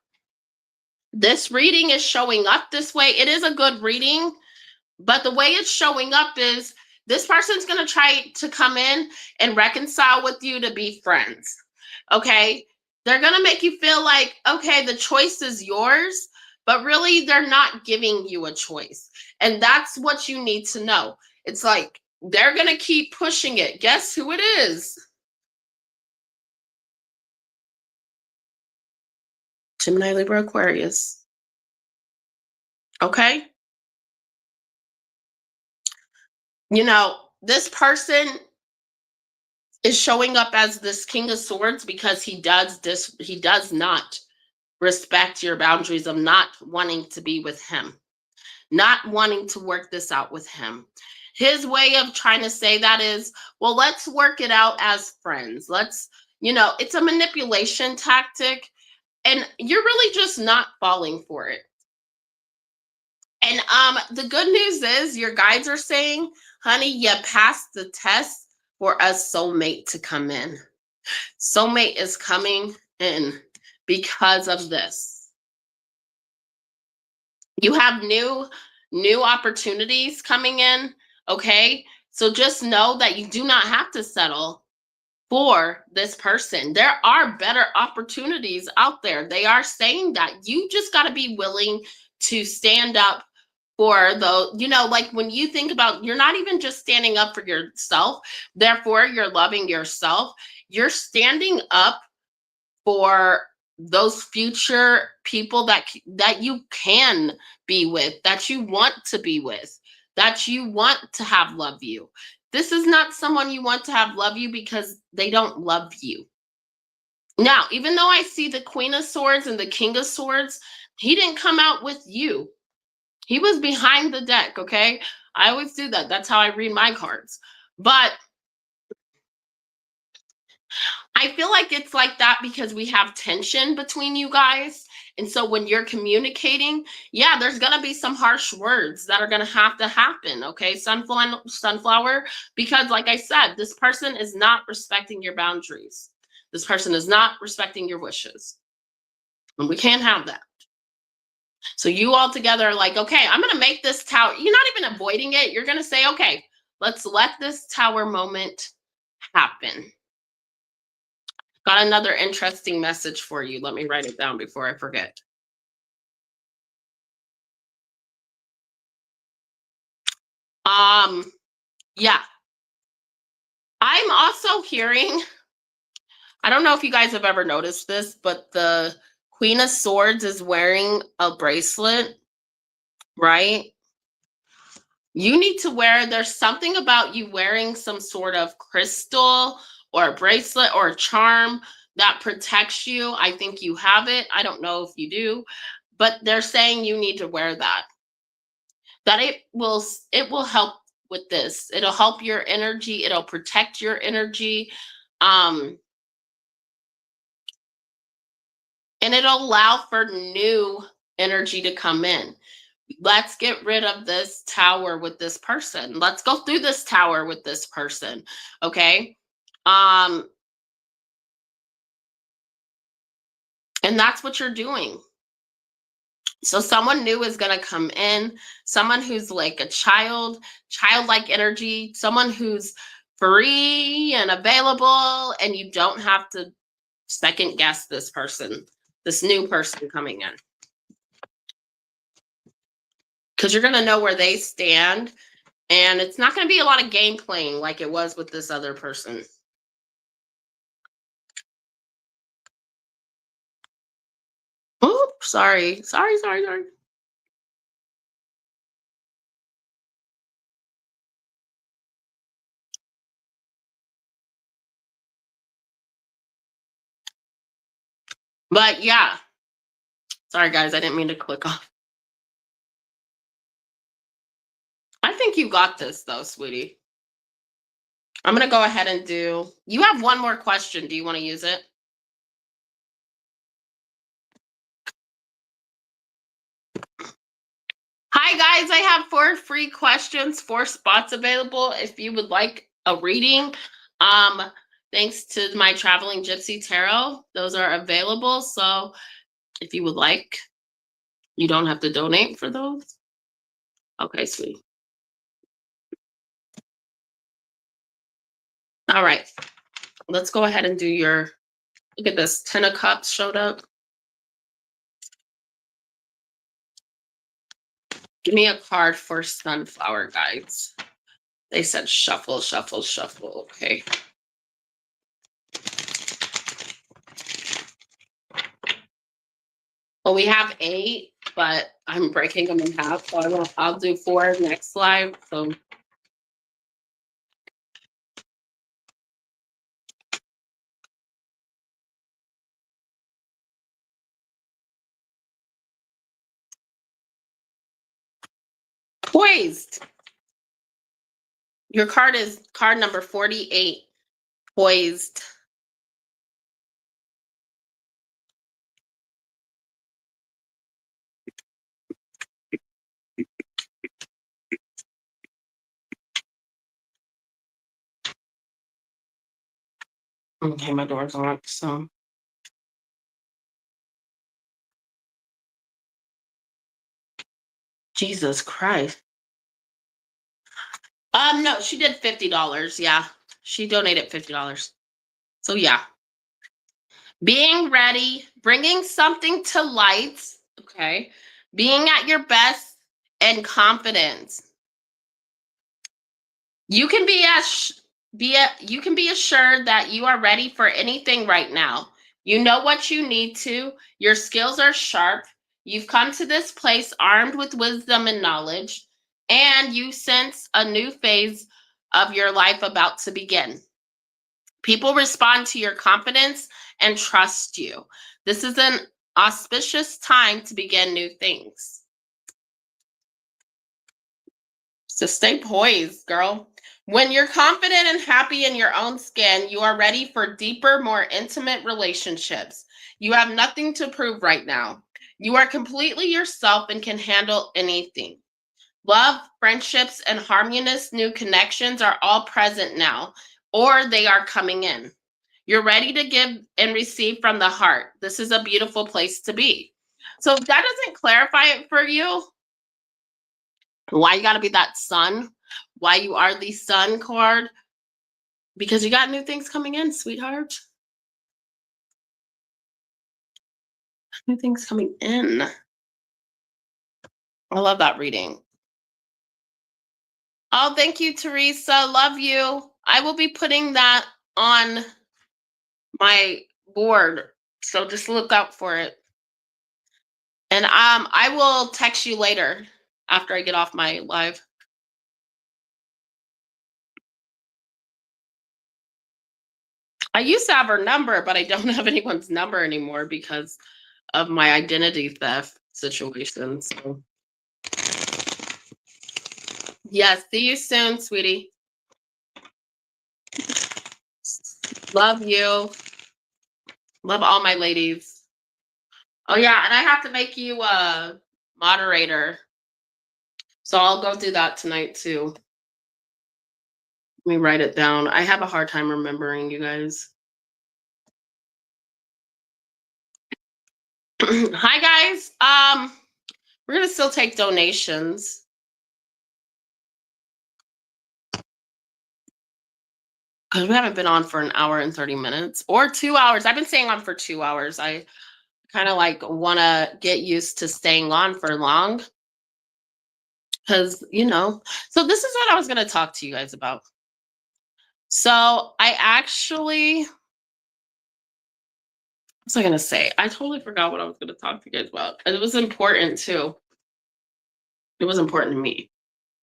this reading is showing up this way. It is a good reading, but the way it's showing up is this person's going to try to come in and reconcile with you to be friends. Okay. They're going to make you feel like, okay, the choice is yours, but really they're not giving you a choice. And that's what you need to know. It's like they're going to keep pushing it. Guess who it is? Gemini, Libra, Aquarius. Okay. This person is showing up as this King of Swords because he does not respect your boundaries of not wanting to be with him, not wanting to work this out with him. His way of trying to say that is, well, let's work it out as friends. It's a manipulation tactic, and you're really just not falling for it. And the good news is your guides are saying, honey, you passed the test for a soulmate to come in. Soulmate is coming in because of this. You have new opportunities coming in, okay? So just know that you do not have to settle for this person. There are better opportunities out there. They are saying that. You just got to be willing to stand up for like when you think about, you're not even just standing up for yourself, therefore you're loving yourself. You're standing up for those future people that you can be with, that you want to be with, that you want to have love you. This is not someone you want to have love you because they don't love you. Now, even though I see the Queen of Swords and the King of Swords, he didn't come out with you. He was behind the deck, okay? I always do that. That's how I read my cards. But I feel like it's like that because we have tension between you guys. And so when you're communicating, yeah, there's going to be some harsh words that are going to happen, okay? Sunflower, because like I said, this person is not respecting your boundaries. This person is not respecting your wishes. And we can't have that. So you all together are like, okay, I'm going to make this tower. You're not even avoiding it. You're going to say, okay, let's let this tower moment happen. Got another interesting message for you. Let me write it down before I forget. Yeah. I'm also hearing, I don't know if you guys have ever noticed this, but the Queen of Swords is wearing a bracelet, right? You need to there's something about you wearing some sort of crystal or a bracelet or a charm that protects you. I think you have it. I don't know if you do, but they're saying you need to wear that. That it will help with this. It'll help your energy. It'll protect your energy. And it'll allow for new energy to come in. Let's get rid of this tower with this person. Let's go through this tower with this person. Okay. And that's what you're doing. So someone new is going to come in, someone who's like a childlike energy, someone who's free and available, and you don't have to second guess this person, this new person coming in. Because you're going to know where they stand, and it's not going to be a lot of game playing like it was with this other person. Oh, sorry. But yeah. Sorry, guys. I didn't mean to click off. I think you got this, though, sweetie. I'm going to go ahead and you have one more question. Do you want to use it? Hi, guys. I have 4 free questions, 4 spots available if you would like a reading. thanks to my Traveling Gypsy Tarot. Those are available. So if you would like, you don't have to donate for those. Okay, sweetie. All right. Let's go ahead and do your, look at this, 10 of Cups showed up. Give me a card for Sunflower, guys. They said shuffle, shuffle, shuffle. Okay. Well, we have 8, but I'm breaking them in half, so I'll do 4 next live. So poised. Your card is card number 48. Poised. Okay, my door's locked, so. Jesus Christ. No, she did $50. Yeah, she donated $50. So yeah, being ready, bringing something to light. Okay, being at your best and confidence. You can you can be assured that you are ready for anything right now. You know what you need to. Your skills are sharp. You've come to this place armed with wisdom and knowledge, and you sense a new phase of your life about to begin. People respond to your confidence and trust you. This is an auspicious time to begin new things. So stay poised, girl. When you're confident and happy in your own skin, you are ready for deeper, more intimate relationships. You have nothing to prove right now. You are completely yourself and can handle anything. Love, friendships, and harmonious new connections are all present now, or they are coming in. You're ready to give and receive from the heart. This is a beautiful place to be. So if that doesn't clarify it for you, why you got to be that sun, why you are the sun card, because you got new things coming in, sweetheart. New things coming in. I love that reading. Oh, thank you, Teresa. Love you. I will be putting that on my board, so just look out for it. And I will text you later after I get off my live. I used to have her number, but I don't have anyone's number anymore because of my identity theft situation. So yes, see you soon, sweetie. Love you. Love all my ladies. Oh yeah, and I have to make you a moderator. So I'll go do that tonight too. Let me write it down. I have a hard time remembering, you guys. Hi guys. We're gonna still take donations. Because we haven't been on for an hour and 30 minutes or 2 hours. I've been staying on for 2 hours. I kind of like want to get used to staying on for long. Because, so this is what I was going to talk to you guys about. So I actually, what was I going to say? I totally forgot what I was going to talk to you guys about. And it was important too. It was important to me,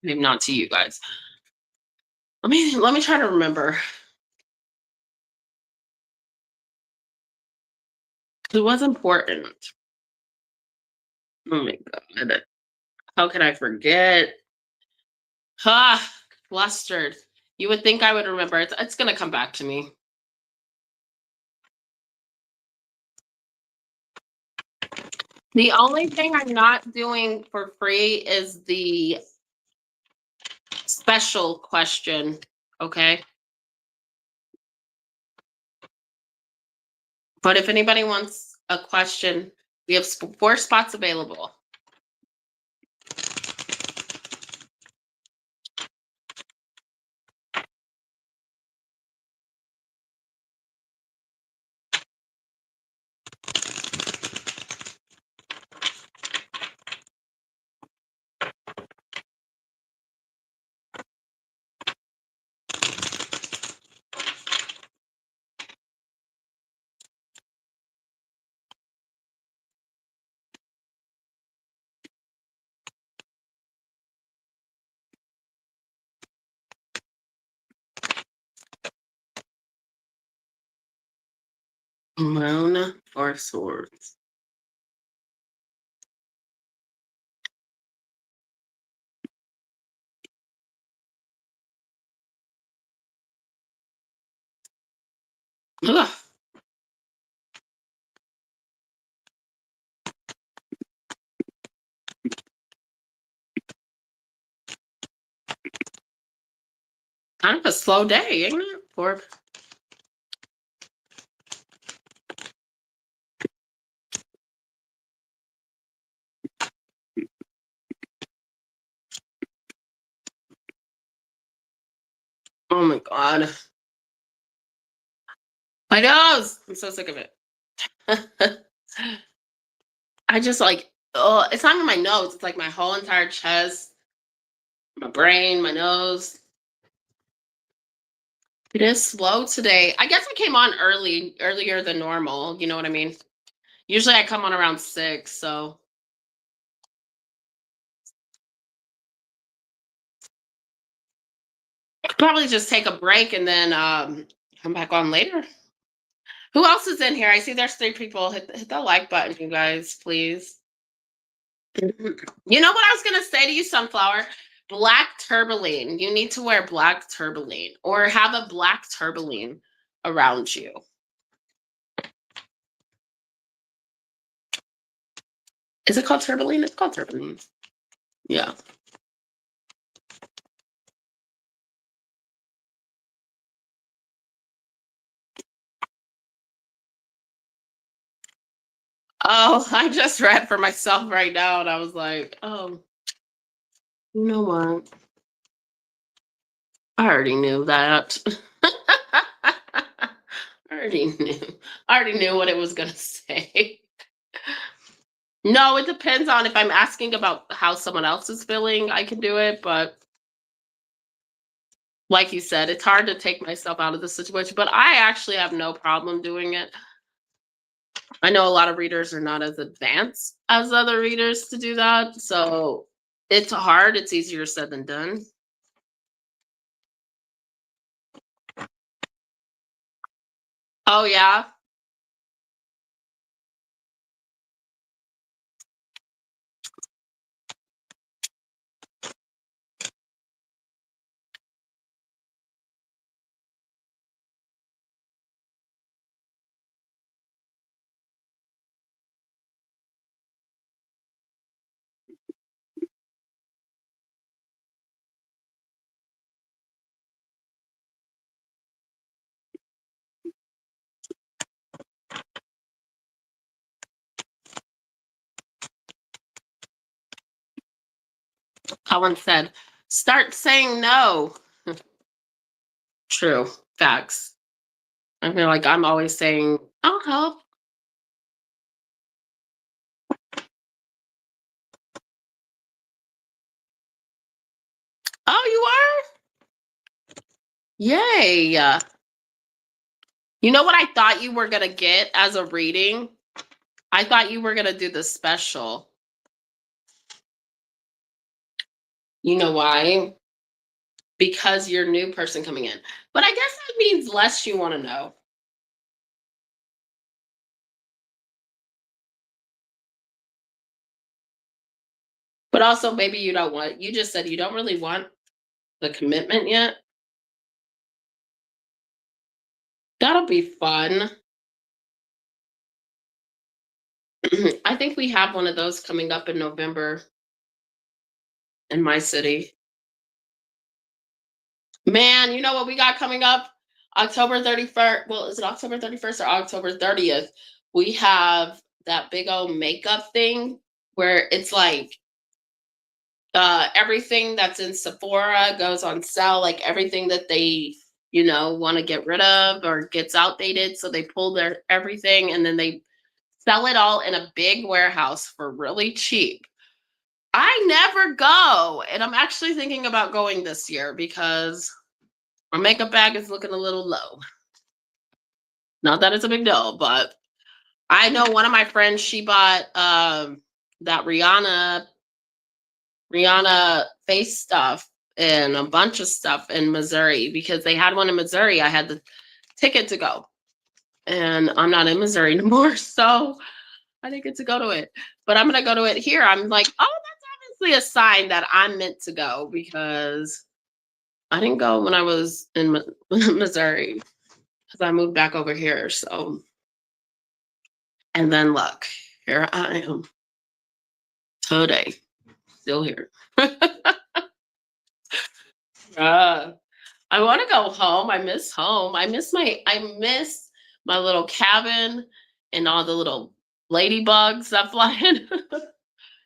maybe not to you guys. Let me try to remember. It was important. Oh my God. How can I forget? Flustered. You would think I would remember. It's going to come back to me. The only thing I'm not doing for free is the special question, okay? But if anybody wants a question, we have 4 spots available. Moon or swords. Ugh. Kind of a slow day, ain't it? For oh my god, my nose! I'm so sick of it. I just like, oh, it's not even my nose. It's like my whole entire chest, my brain, my nose. It is slow today. I guess I came on earlier than normal. You know what I mean? Usually I come on around 6, so probably just take a break and then come back on later. Who else is in here? I see there's 3 people. Hit the like button, you guys, please. You know what I was gonna say to you, Sunflower? Black tourmaline. You need to wear black tourmaline or have a black tourmaline around you. Is it called tourmaline? It's called tourmaline. Yeah. Oh, I just read for myself right now and I was like, oh, you know what? I already knew that. I already knew. I already knew what it was gonna say. No, it depends on if I'm asking about how someone else is feeling, I can do it, but like you said, it's hard to take myself out of the situation, but I actually have no problem doing it. I know a lot of readers are not as advanced as other readers to do that, so it's hard. It's easier said than done. Oh yeah. Colin said, "Start saying no." True. Facts. I feel like I'm always saying, "I'll help." Oh, you are? Yay. You know what I thought you were going to get as a reading? I thought you were going to do the special. You know why? Because you're a new person coming in. But I guess that means less you want to know. But also, maybe you don't want, you just said you don't really want the commitment yet. That'll be fun. I think we have one of those coming up in November in my city. Man, you know what we got coming up? October 31st. Well, is it October 31st or October 30th? We have that big old makeup thing where it's like everything that's in Sephora goes on sale, like everything that they, want to get rid of or gets outdated. So they pull their everything and then they sell it all in a big warehouse for really cheap. I never go, and I'm actually thinking about going this year because my makeup bag is looking a little low. Not that it's a big deal, but I know one of my friends, she bought that Rihanna face stuff and a bunch of stuff in Missouri because they had one in Missouri. I had the ticket to go, and I'm not in Missouri anymore, so I didn't get to go to it. But I'm gonna go to it here. I'm like, oh, that's obviously a sign that I'm meant to go because I didn't go when I was in Missouri because I moved back over here. So, and then look, here I am today, still here. uh, I want to go home. I miss home. I miss my little cabin and all the little ladybugs that fly in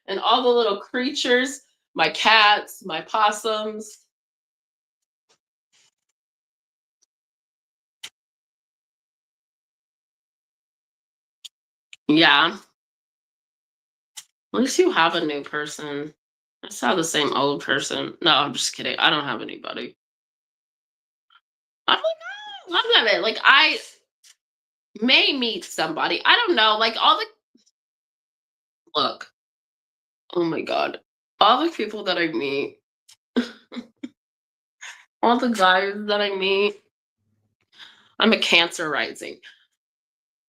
and all the little creatures, my cats, my possums. Yeah, at least you have a new person. I saw the same old person. No, I'm just kidding. I don't have anybody. I'm like, love that it. Like I may meet somebody. I don't know. Like all the look. Oh my god. All the people that I meet, all the guys that I meet. I'm a Cancer rising.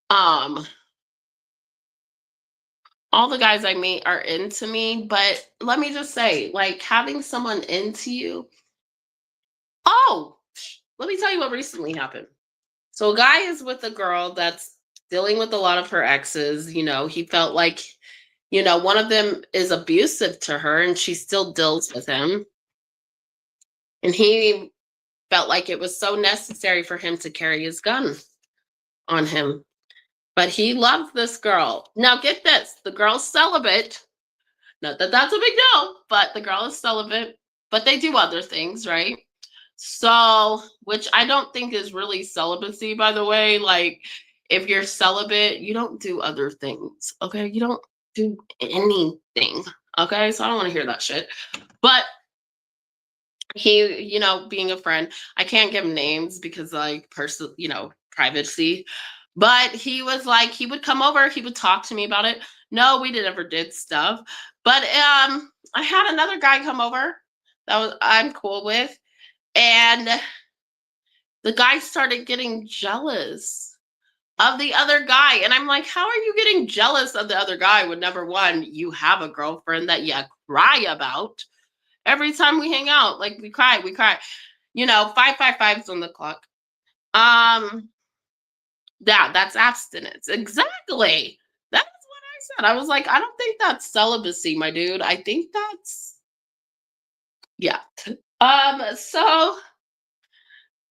Um, all the guys I meet are into me, but let me just say, like having someone into you. Oh, let me tell you what recently happened. So a guy is with a girl that's dealing with a lot of her exes. He felt like, one of them is abusive to her and she still deals with him. And he felt like it was so necessary for him to carry his gun on him. But he loved this girl. Now, get this, the girl's celibate. Not that that's a big deal, but the girl is celibate, but they do other things, right? So, which I don't think is really celibacy, by the way. Like, if you're celibate, you don't do other things, okay? You don't do anything, okay? So I don't want to hear that shit. But he, being a friend, I can't give names because, like, privacy. But he was like, he would come over, he would talk to me about it. No, we never did stuff. But I had another guy come over that was I'm cool with, and the guy started getting jealous of the other guy. And I'm like, how are you getting jealous of the other guy when number one, you have a girlfriend that you cry about every time we hang out? Like we cry, we cry. 555's on the clock. Um, yeah, that's abstinence. Exactly. That's what I said. I was like, I don't think that's celibacy, my dude. I think that's yeah. So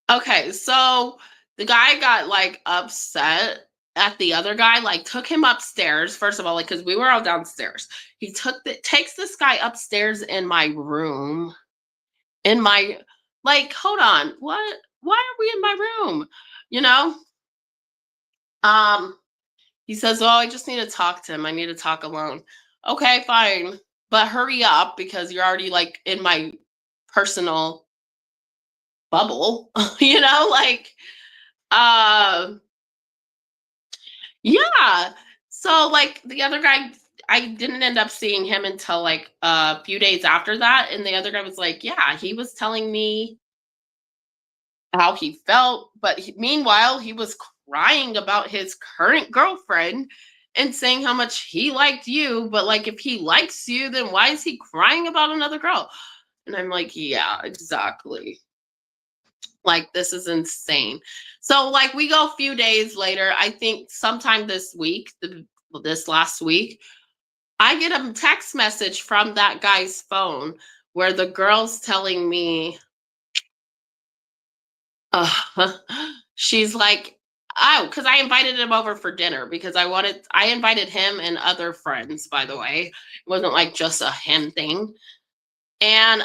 okay, so the guy got like upset at the other guy, like took him upstairs, first of all, like because we were all downstairs. He takes this guy upstairs in my room, in my like, hold on, what? Why are we in my room? You know? Um, he says, "Oh, I just need to talk to him. I need to talk alone." Okay, fine. But hurry up because you're already like in my personal bubble, like uh yeah. So like the other guy, I didn't end up seeing him until like a few days after that. And the other guy was like, yeah, he was telling me how he felt, but meanwhile, he was crying about his current girlfriend and saying how much he liked you. But like, if he likes you, then why is he crying about another girl? And I'm like, yeah, exactly. Like, this is insane. So, like, we go a few days later. I think sometime this week, this last week, I get a text message from that guy's phone where the girl's telling me, Uh, she's like, oh, because I invited him over for dinner because I invited him and other friends, by the way. It wasn't like just a him thing. And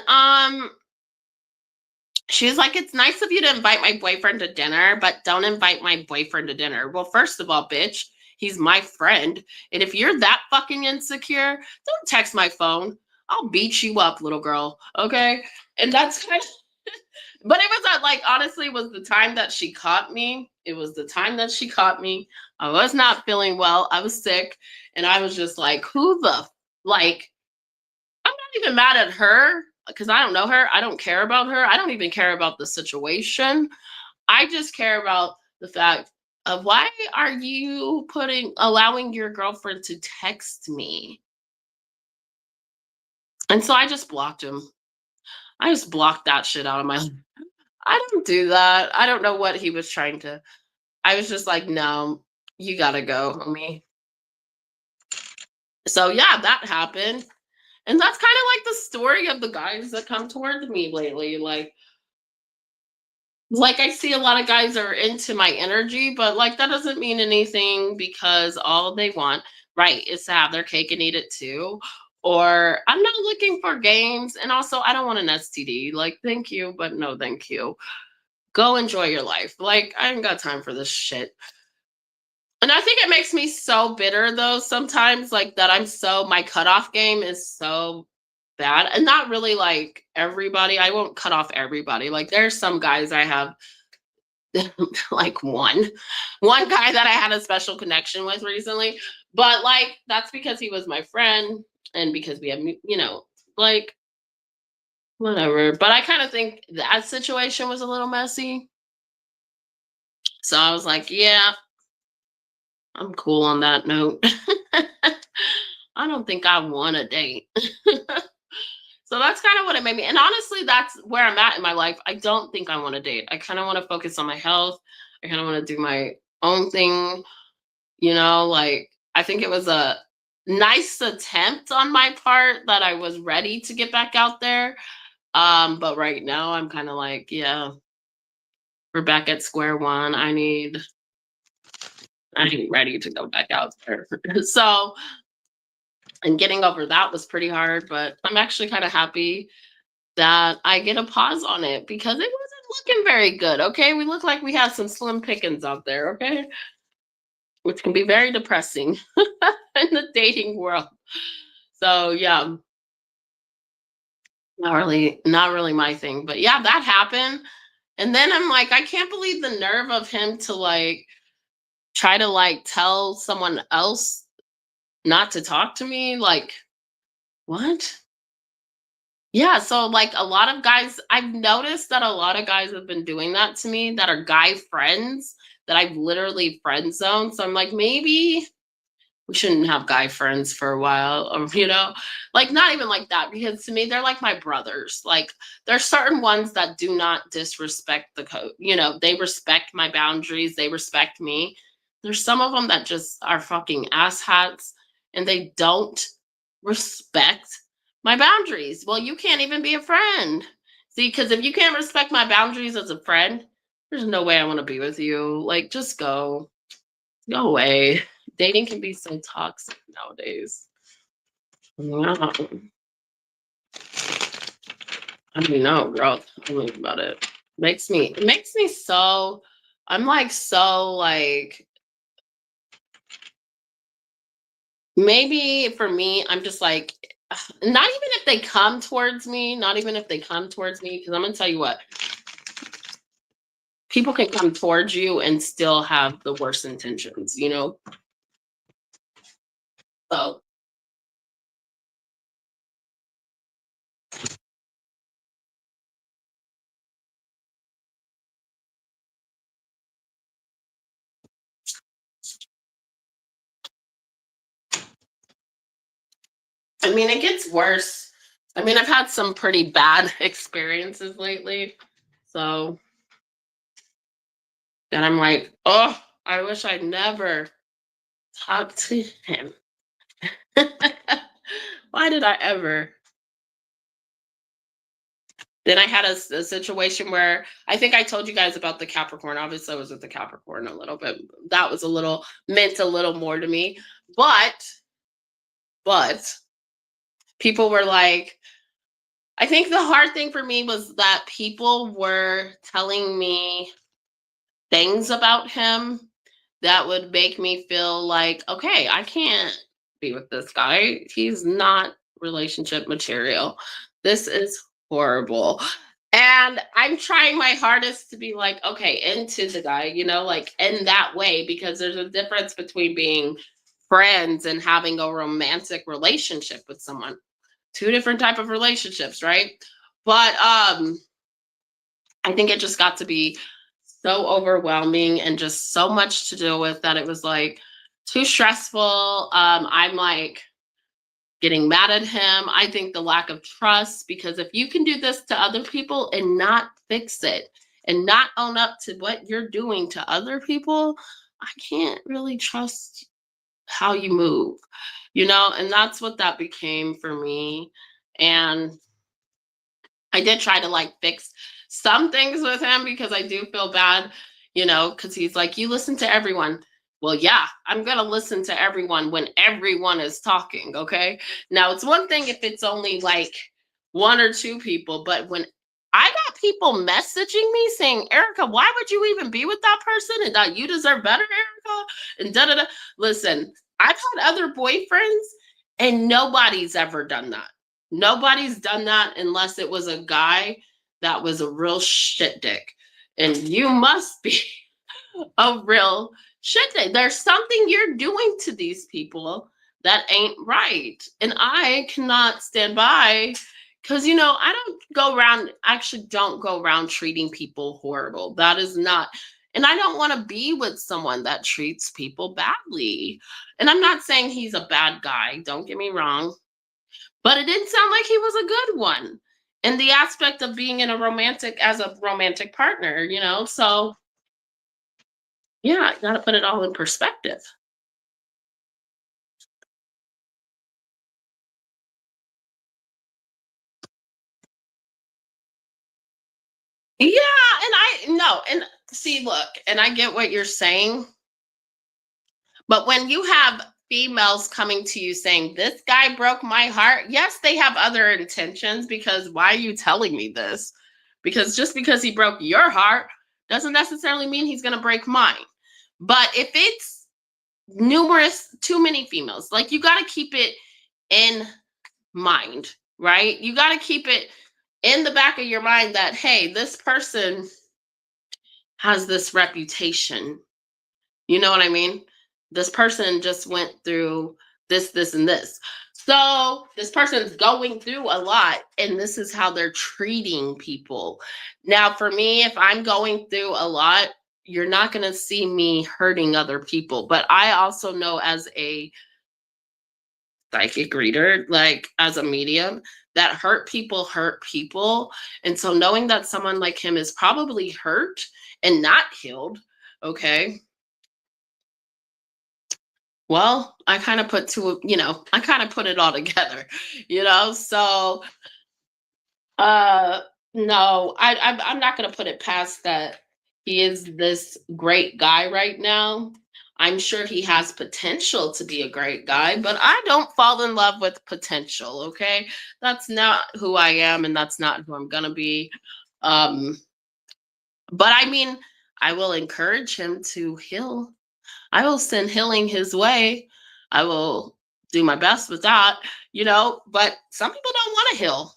she's like, it's nice of you to invite my boyfriend to dinner, but don't invite my boyfriend to dinner. Well, first of all, bitch, he's my friend. And if you're that fucking insecure, don't text my phone. I'll beat you up, little girl. Okay. And that's kind of, but it was like, honestly, it was the time that she caught me. It was the time that she caught me. I was not feeling well. I was sick. And I was just like, like, I'm not even mad at her because I don't know her. I don't care about her. I don't even care about the situation. I just care about the fact of why are you allowing your girlfriend to text me? And so I just blocked him. I just blocked that shit out of my life. I don't do that. I don't know what he was trying to. I was just like, no, you gotta go, homie. So yeah, that happened. And that's kind of like the story of the guys that come towards me lately. Like I see a lot of guys are into my energy, but like that doesn't mean anything because all they want, right, is to have their cake and eat it too. Or I'm not looking for games. And also I don't want an STD. Like, thank you, but no thank you. Go enjoy your life. Like, I ain't got time for this shit. And I think it makes me so bitter though sometimes, like that my cutoff game is so bad. And not really like everybody. I won't cut off everybody. Like there's some guys I have like one guy that I had a special connection with recently, but like that's because he was my friend and because we have like whatever. But I kind of think that situation was a little messy. So I was like, yeah, I'm cool on that note. I don't think I want a date. So that's kind of what it made me. And honestly, that's where I'm at in my life. I don't think I want to date. I kind of want to focus on my health. I kind of want to do my own thing. Like I think it was a nice attempt on my part that I was ready to get back out there. But right now I'm kind of like, yeah, we're back at square one. I ain't ready to go back out there. So, and getting over that was pretty hard, but I'm actually kind of happy that I get a pause on it because it wasn't looking very good. Okay. We look like we have some slim pickings out there. Okay. Which can be very depressing in the dating world. So yeah, not really my thing. But yeah, that happened. And then I'm like, I can't believe the nerve of him to like try to like tell someone else not to talk to me. Like, what? Yeah, so like a lot of guys, I've noticed that a lot of guys have been doing that to me that are guy friends that I've literally friend zoned. So I'm like, maybe we shouldn't have guy friends for a while, or like not even like that, because to me they're like my brothers. Like there's certain ones that do not disrespect the code. They respect my boundaries, they respect me. There's some of them that just are fucking asshats and they don't respect my boundaries. Well, you can't even be a friend. See, because if you can't respect my boundaries as a friend, there's no way I want to be with you. Like, just go away. Dating can be so toxic nowadays. Wow. I mean, no, girl. Tell me about it. It makes me so. I'm like so like maybe for me, I'm just like not even if they come towards me, not even if they come towards me, because I'm gonna tell you what, people can come towards you and still have the worst intentions. So I mean, it gets worse. I mean, I've had some pretty bad experiences lately. So then I'm like, oh, I wish I never talked to him. Why did I ever? Then I had a situation where I think I told you guys about the Capricorn. Obviously, I was with the Capricorn a little bit. That was a little meant a little more to me. But people were like, I think the hard thing for me was that people were telling me things about him that would make me feel like, okay, I can't be with this guy. He's not relationship material. This is horrible. And I'm trying my hardest to be like, okay, into the guy, like in that way, because there's a difference between being friends and having a romantic relationship with someone. Two different type of relationships, right? But I think it just got to be so overwhelming and just so much to deal with that it was like too stressful. I'm like getting mad at him. I think the lack of trust, because if you can do this to other people and not fix it and not own up to what you're doing to other people, I can't really trust how you move, and that's what that became for me. And I did try to like fix some things with him because I do feel bad, because he's like, you listen to everyone. Well, yeah, I'm going to listen to everyone when everyone is talking. Okay. Now, it's one thing if it's only like one or two people, but when I got people messaging me saying, Erica, why would you even be with that person? And that you deserve better, Erica? And da da da. Listen, I've had other boyfriends and nobody's ever done that. Nobody's done that unless it was a guy that was a real shit dick. And you must be a real shit dick. There's something you're doing to these people that ain't right. And I cannot stand by because, I actually don't go around treating people horrible. That is not, and I don't want to be with someone that treats people badly. And I'm not saying he's a bad guy. Don't get me wrong. But it didn't sound like he was a good one in the aspect of being as a romantic partner, So yeah, got to put it all in perspective. Yeah, and I no, and see, look, and I get what you're saying, but when you have females coming to you saying, this guy broke my heart, yes, they have other intentions because why are you telling me this? Because just because he broke your heart doesn't necessarily mean he's going to break mine. But if it's too many females, like you got to keep it in mind, right? You got to keep it in the back of your mind that, hey, this person has this reputation. You know what I mean? This person just went through this, and this. So this person's going through a lot, and this is how they're treating people. Now, for me, if I'm going through a lot, you're not going to see me hurting other people. But I also know as a psychic reader, like as a medium, that hurt people. And so knowing that someone like him is probably hurt and not healed, okay, well, I kind of I kind of put it all together, So, uh, no, I'm not going to put it past that he is this great guy right now. I'm sure he has potential to be a great guy, but I don't fall in love with potential. Okay, that's not who I am, and that's not who I'm going to be. Um, but I mean, I will encourage him to heal. I will send healing his way. I will do my best with that, but some people don't want to heal.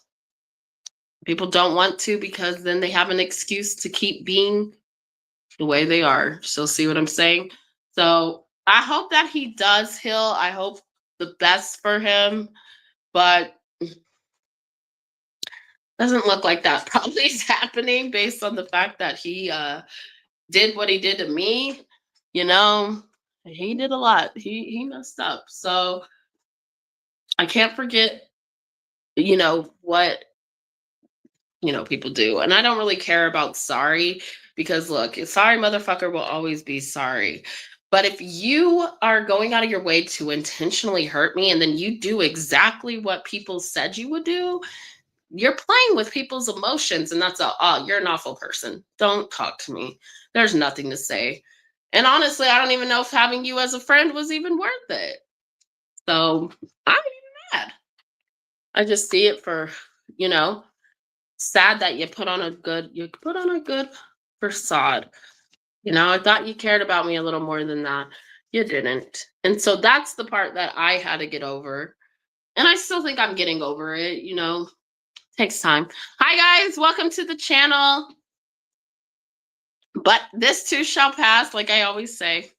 People don't want to because then they have an excuse to keep being the way they are. So, see what I'm saying? So, I hope that he does heal. I hope the best for him, but doesn't look like that probably is happening based on the fact that he did what he did to me. You know, he did a lot. He messed up. So I can't forget, what people do. And I don't really care about sorry because look, a sorry motherfucker will always be sorry. But if you are going out of your way to intentionally hurt me and then you do exactly what people said you would do, you're playing with people's emotions, and that's a oh, you're an awful person. Don't talk to me. There's nothing to say. And honestly, I don't even know if having you as a friend was even worth it. So I'm mad. I just see it for, you know, sad that you put on a good facade. I thought you cared about me a little more than that. You didn't. And so that's the part that I had to get over. And I still think I'm getting over it. Takes time. Hi guys, welcome to the channel. But this too shall pass, like I always say.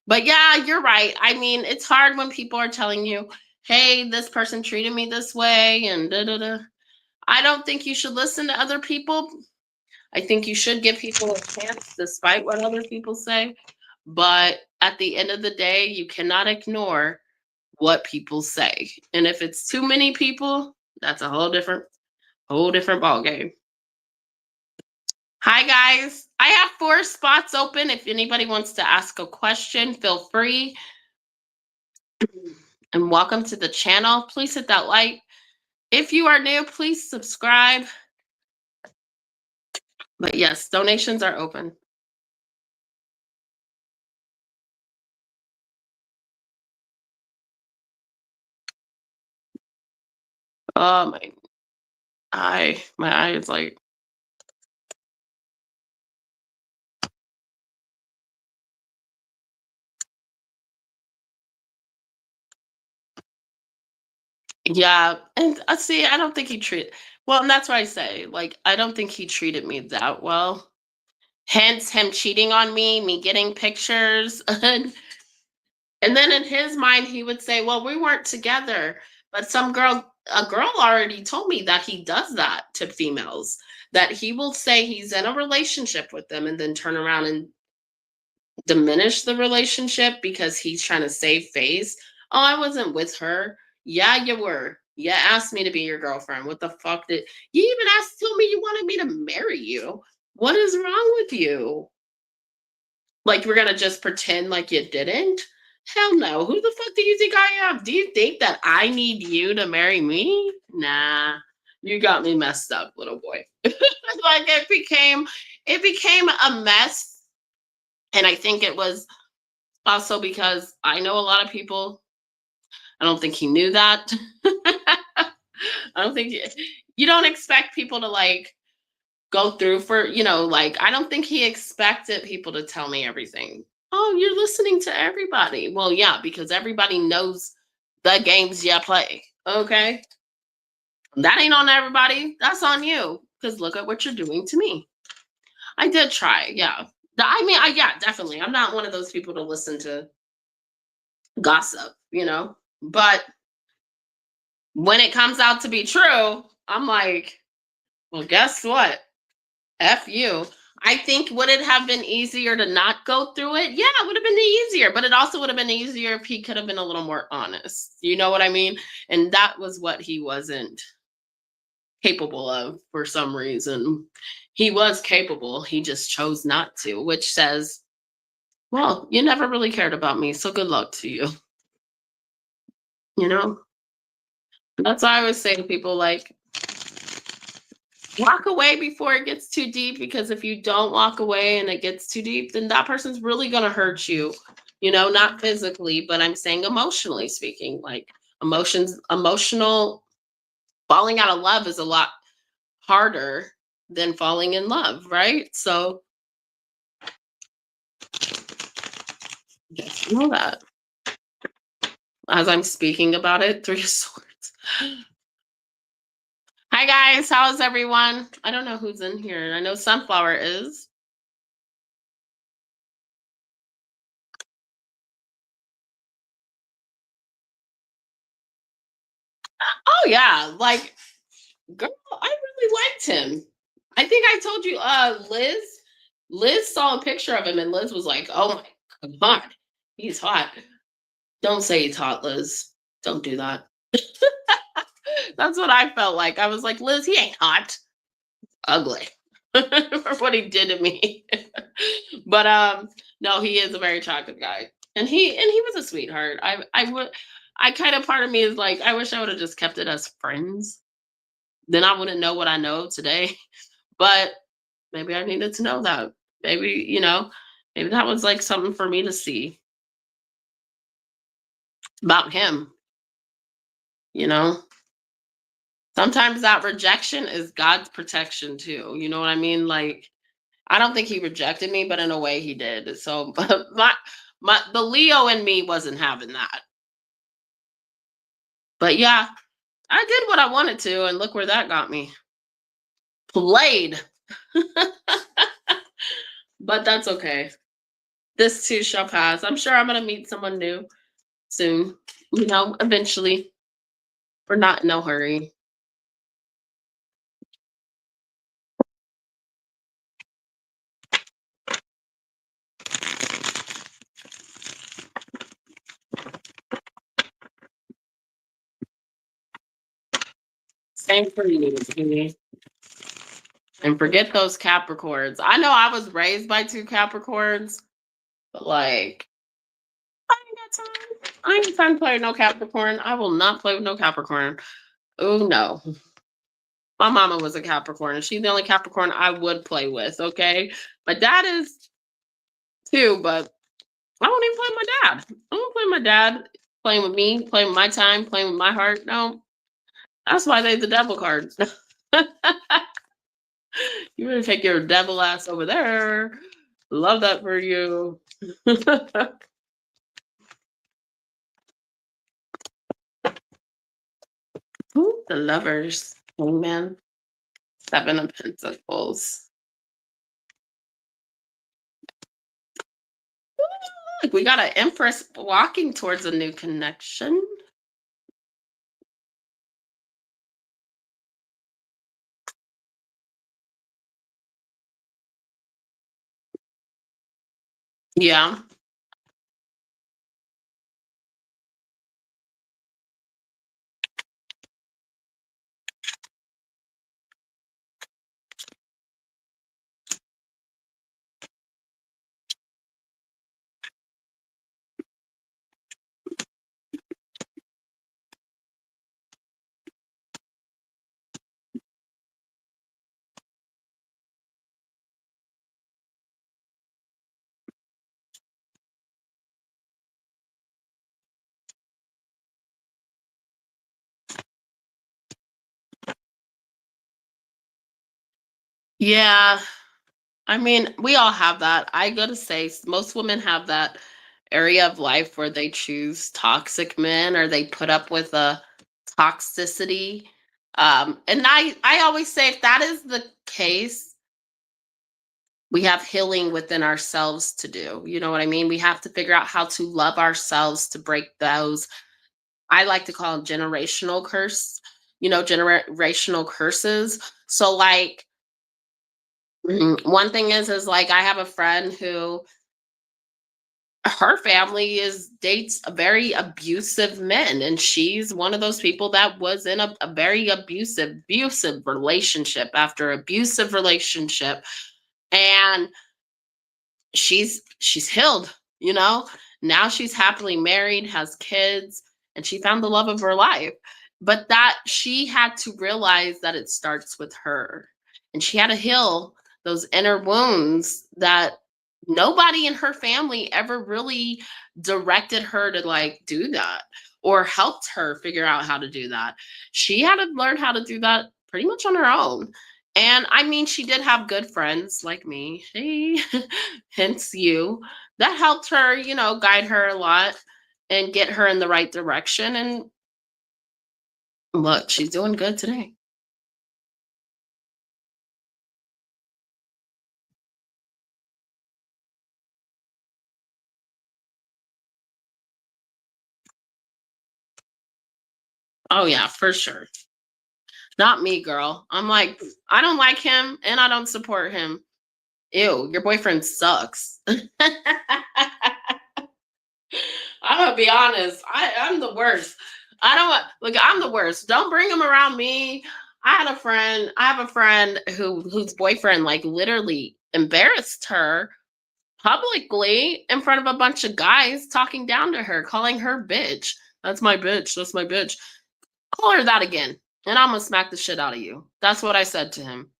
But yeah, you're right. I mean, it's hard when people are telling you, hey, this person treated me this way and da da da. I don't think you should listen to other people. I think you should give people a chance despite what other people say. But at the end of the day, you cannot ignore what people say. And if it's too many people, that's a whole different ball game. Hi guys. I have 4 spots open. If anybody wants to ask a question, feel free. And welcome to the channel. Please hit that like. If you are new, please subscribe. But yes, donations are open. Oh my eye is like, yeah. And see, I don't think he treated well, and that's why I say, like, I don't think he treated me that well. Hence him cheating on me getting pictures. And then in his mind, he would say, well, we weren't together. But a girl already told me that he does that to females, that he will say he's in a relationship with them and then turn around and diminish the relationship because he's trying to save face. Oh, I wasn't with her. Yeah, you were. You asked me to be your girlfriend. What the fuck did you even told me you wanted me to marry you? What is wrong with you? Like we're gonna just pretend like you didn't? Hell no. Who the fuck do you think I am? Do you think that I need you to marry me? Nah. You got me messed up, little boy. Like it became a mess. And I think it was also because I know a lot of people. I don't think he knew that. I don't think you don't expect people to like go through for, like I don't think he expected people to tell me everything. Oh, you're listening to everybody. Well, yeah, because everybody knows the games you play. Okay. That ain't on everybody. That's on you. Because look at what you're doing to me. I did try. Yeah. Yeah, definitely. I'm not one of those people to listen to gossip. But when it comes out to be true, I'm like, well, guess what? F you. I think would it have been easier to not go through it? Yeah, it would have been easier, but it also would have been easier if he could have been a little more honest. You know what I mean? And that was what he wasn't capable of for some reason. He was capable, he just chose not to, which says, well, you never really cared about me, so good luck to you. You know? That's why I always say to people like, walk away before it gets too deep, because if you don't walk away and it gets too deep, then that person's really going to hurt you, not physically, but I'm saying emotionally speaking. Like emotional falling out of love is a lot harder than falling in love, right? So just know that as I'm speaking about it. 3 of Swords. Hi guys, how's everyone? I don't know who's in here. I know Sunflower is. Oh yeah, like girl, I really liked him. I think I told you, Liz saw a picture of him and Liz was like, oh my God, he's hot. Don't say he's hot, Liz. Don't do that. That's what I felt like. I was like, Liz, he ain't hot. Ugly. For what he did to me. But no, he is a very attractive guy. And he was a sweetheart. I kind of part of me is like, I wish I would have just kept it as friends. then I wouldn't know what I know today. But maybe I needed to know that. Maybe, maybe that was like something for me to see about him, you know? Sometimes that rejection is God's protection too. You know what I mean? Like, I don't think he rejected me, but in a way he did. So but my the Leo in me wasn't having that. But yeah, I did what I wanted to, and look where that got me. Played. But that's okay. This too shall pass. I'm sure I'm gonna meet someone new soon. Eventually. We're not in no hurry. Same for you, sweetie. And forget those Capricorns. I know I was raised by two Capricorns, but like, I ain't got time. I ain't got time to play with no Capricorn. I will not play with no Capricorn. Oh no. My mama was a Capricorn, and she's the only Capricorn I would play with. Okay. My dad is too, but I won't even play with my dad. I won't play with my dad playing with me, playing with my time, playing with my heart. No. That's why they the devil cards. You better take your devil ass over there. Love that for you. Ooh, the lovers. Amen. Seven of Pentacles. Look, we got an Empress walking towards a new connection. Yeah. Yeah. I mean, we all have that. I gotta say, most women have that area of life where they choose toxic men or they put up with a toxicity. And I always say if that is the case, we have healing within ourselves to do. You know what I mean? We have to figure out how to love ourselves to break those. I like to call them generational generational curses. So like one thing is like I have a friend who her family is dates a very abusive men, and she's one of those people that was in a very abusive relationship after abusive relationship, and she's healed, now she's happily married, has kids, and she found the love of her life. But that she had to realize that it starts with her, and she had to heal those inner wounds that nobody in her family ever really directed her to like do that or helped her figure out how to do that. She had to learn how to do that pretty much on her own. And I mean, she did have good friends like me. Hey, hence you. That helped her, guide her a lot and get her in the right direction. And look, she's doing good today. Oh, yeah, for sure. Not me, girl. I'm like, I don't like him and I don't support him. Ew, your boyfriend sucks. I'm gonna be honest. I'm the worst. I don't look. I'm the worst. Don't bring him around me. I have a friend whose boyfriend like literally embarrassed her publicly in front of a bunch of guys, talking down to her, calling her bitch. That's my bitch. That's my bitch. Call her that again. and I'm gonna smack the shit out of you. That's what I said to him.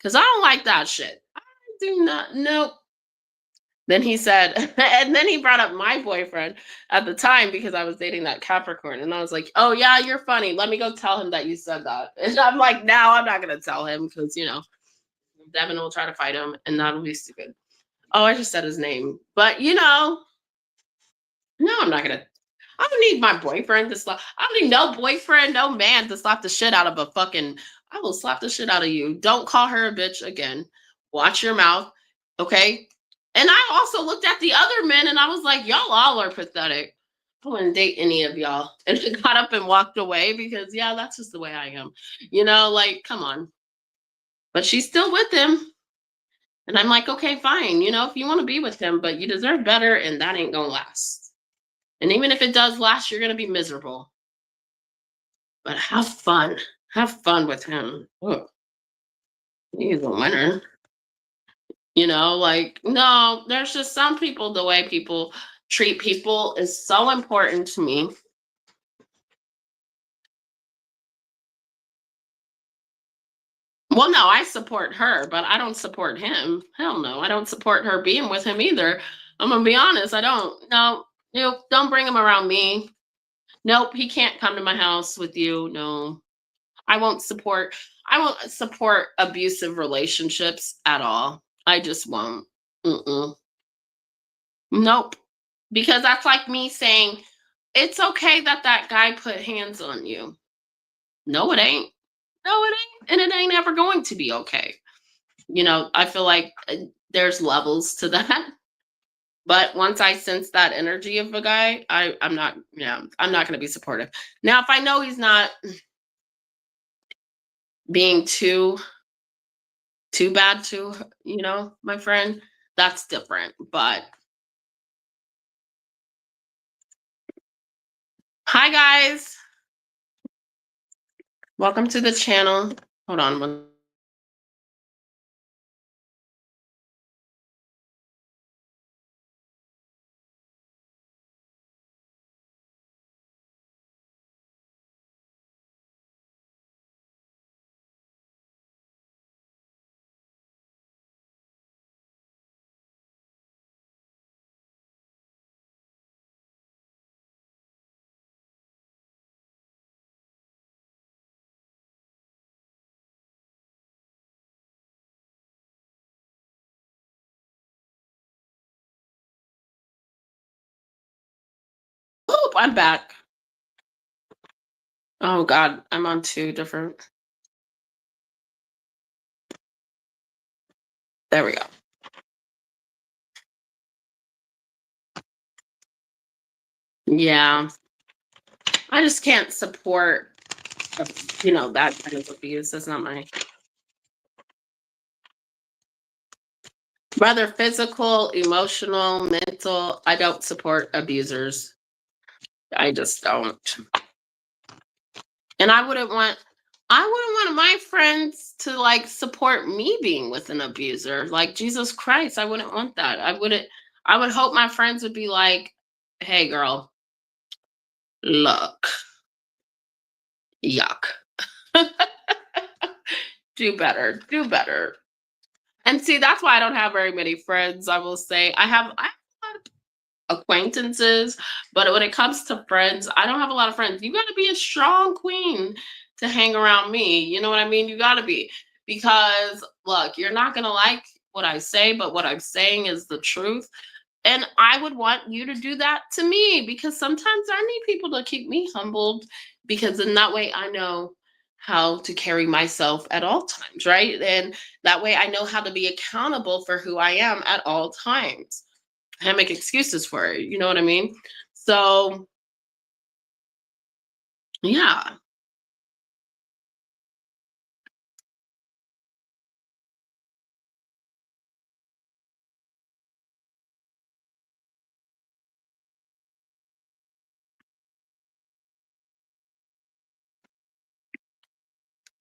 Cause I don't like that shit. I do not, nope. Then he said, and then he brought up my boyfriend at the time because I was dating that Capricorn. And I was like, oh, yeah, you're funny. Let me go tell him that you said that. And I'm like, now I'm not going to tell him because, Devin will try to fight him and that'll be stupid. Oh, I just said his name. But, no, I'm not going to. I don't need my boyfriend to slap. I don't need no boyfriend, no man to slap the shit out of a fucking. I will slap the shit out of you. Don't call her a bitch again. Watch your mouth. Okay. And I also looked at the other men and I was like, y'all all are pathetic. I wouldn't date any of y'all. And she got up and walked away because, yeah, that's just the way I am. Like, come on. But she's still with him. And I'm like, okay, fine. If you want to be with him, but you deserve better and that ain't going to last. And even if it does last, you're going to be miserable. But have fun. Have fun with him. Ugh. He's a winner. No, there's just some people, the way people treat people is so important to me. Well, no, I support her, but I don't support him. Hell no, I don't support her being with him either. I'm gonna be honest, I don't. No, don't bring him around me. Nope, he can't come to my house with you. No, I won't support abusive relationships at all. I just won't. Mm-mm. Nope. Because that's like me saying, it's okay that that guy put hands on you. No, it ain't. No, it ain't. And it ain't ever going to be okay. I feel like there's levels to that. But once I sense that energy of a guy, I'm not, I'm not going to be supportive. Now, if I know he's not being too bad to, my friend, that's different. But hi, guys. Welcome to the channel. Hold on one. Oh, I'm back. Oh God, I'm on two different. There we go. Yeah, I just can't support, that kind of abuse. That's not my. Whether physical, emotional, mental, I don't support abusers. I just don't. And I wouldn't want my friends to like support me being with an abuser. Like Jesus Christ, I wouldn't want that. I would hope my friends would be like, hey girl, look, yuck. Do better. Do better. And see, that's why I don't have very many friends. I will say I have a lot of acquaintances, but when it comes to friends, I don't have a lot of friends. You got to be a strong queen to hang around me. You know what I mean? You got to be, because look, you're not going to like what I say, but what I'm saying is the truth. And I would want you to do that to me, because sometimes I need people to keep me humbled, because in that way I know how to carry myself at all times, right? And that way I know how to be accountable for who I am at all times. I can't make excuses for it. You know what I mean? So, yeah,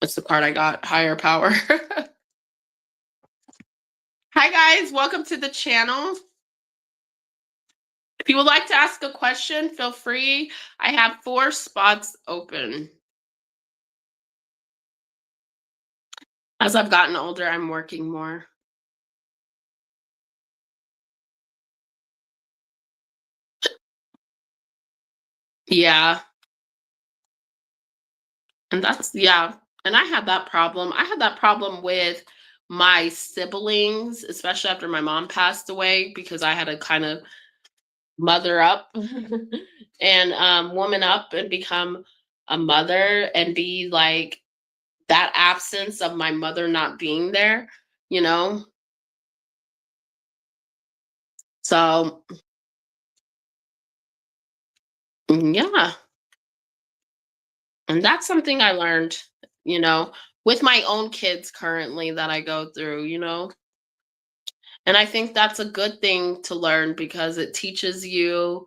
that's the part I got. Higher power. Hi, guys. Welcome to the channel. If you would like to ask a question, feel free. I have 4 spots open. As I've gotten older, I'm working more. Yeah, and that's yeah, and I had that problem. I had that problem with my siblings, especially after my mom passed away, because I had to kind of mother up and woman up and become a mother and be like that absence of my mother not being there, you know? So, yeah, and that's something I learned, you know, with my own kids currently that I go through, you know? And I think that's a good thing to learn because it teaches you,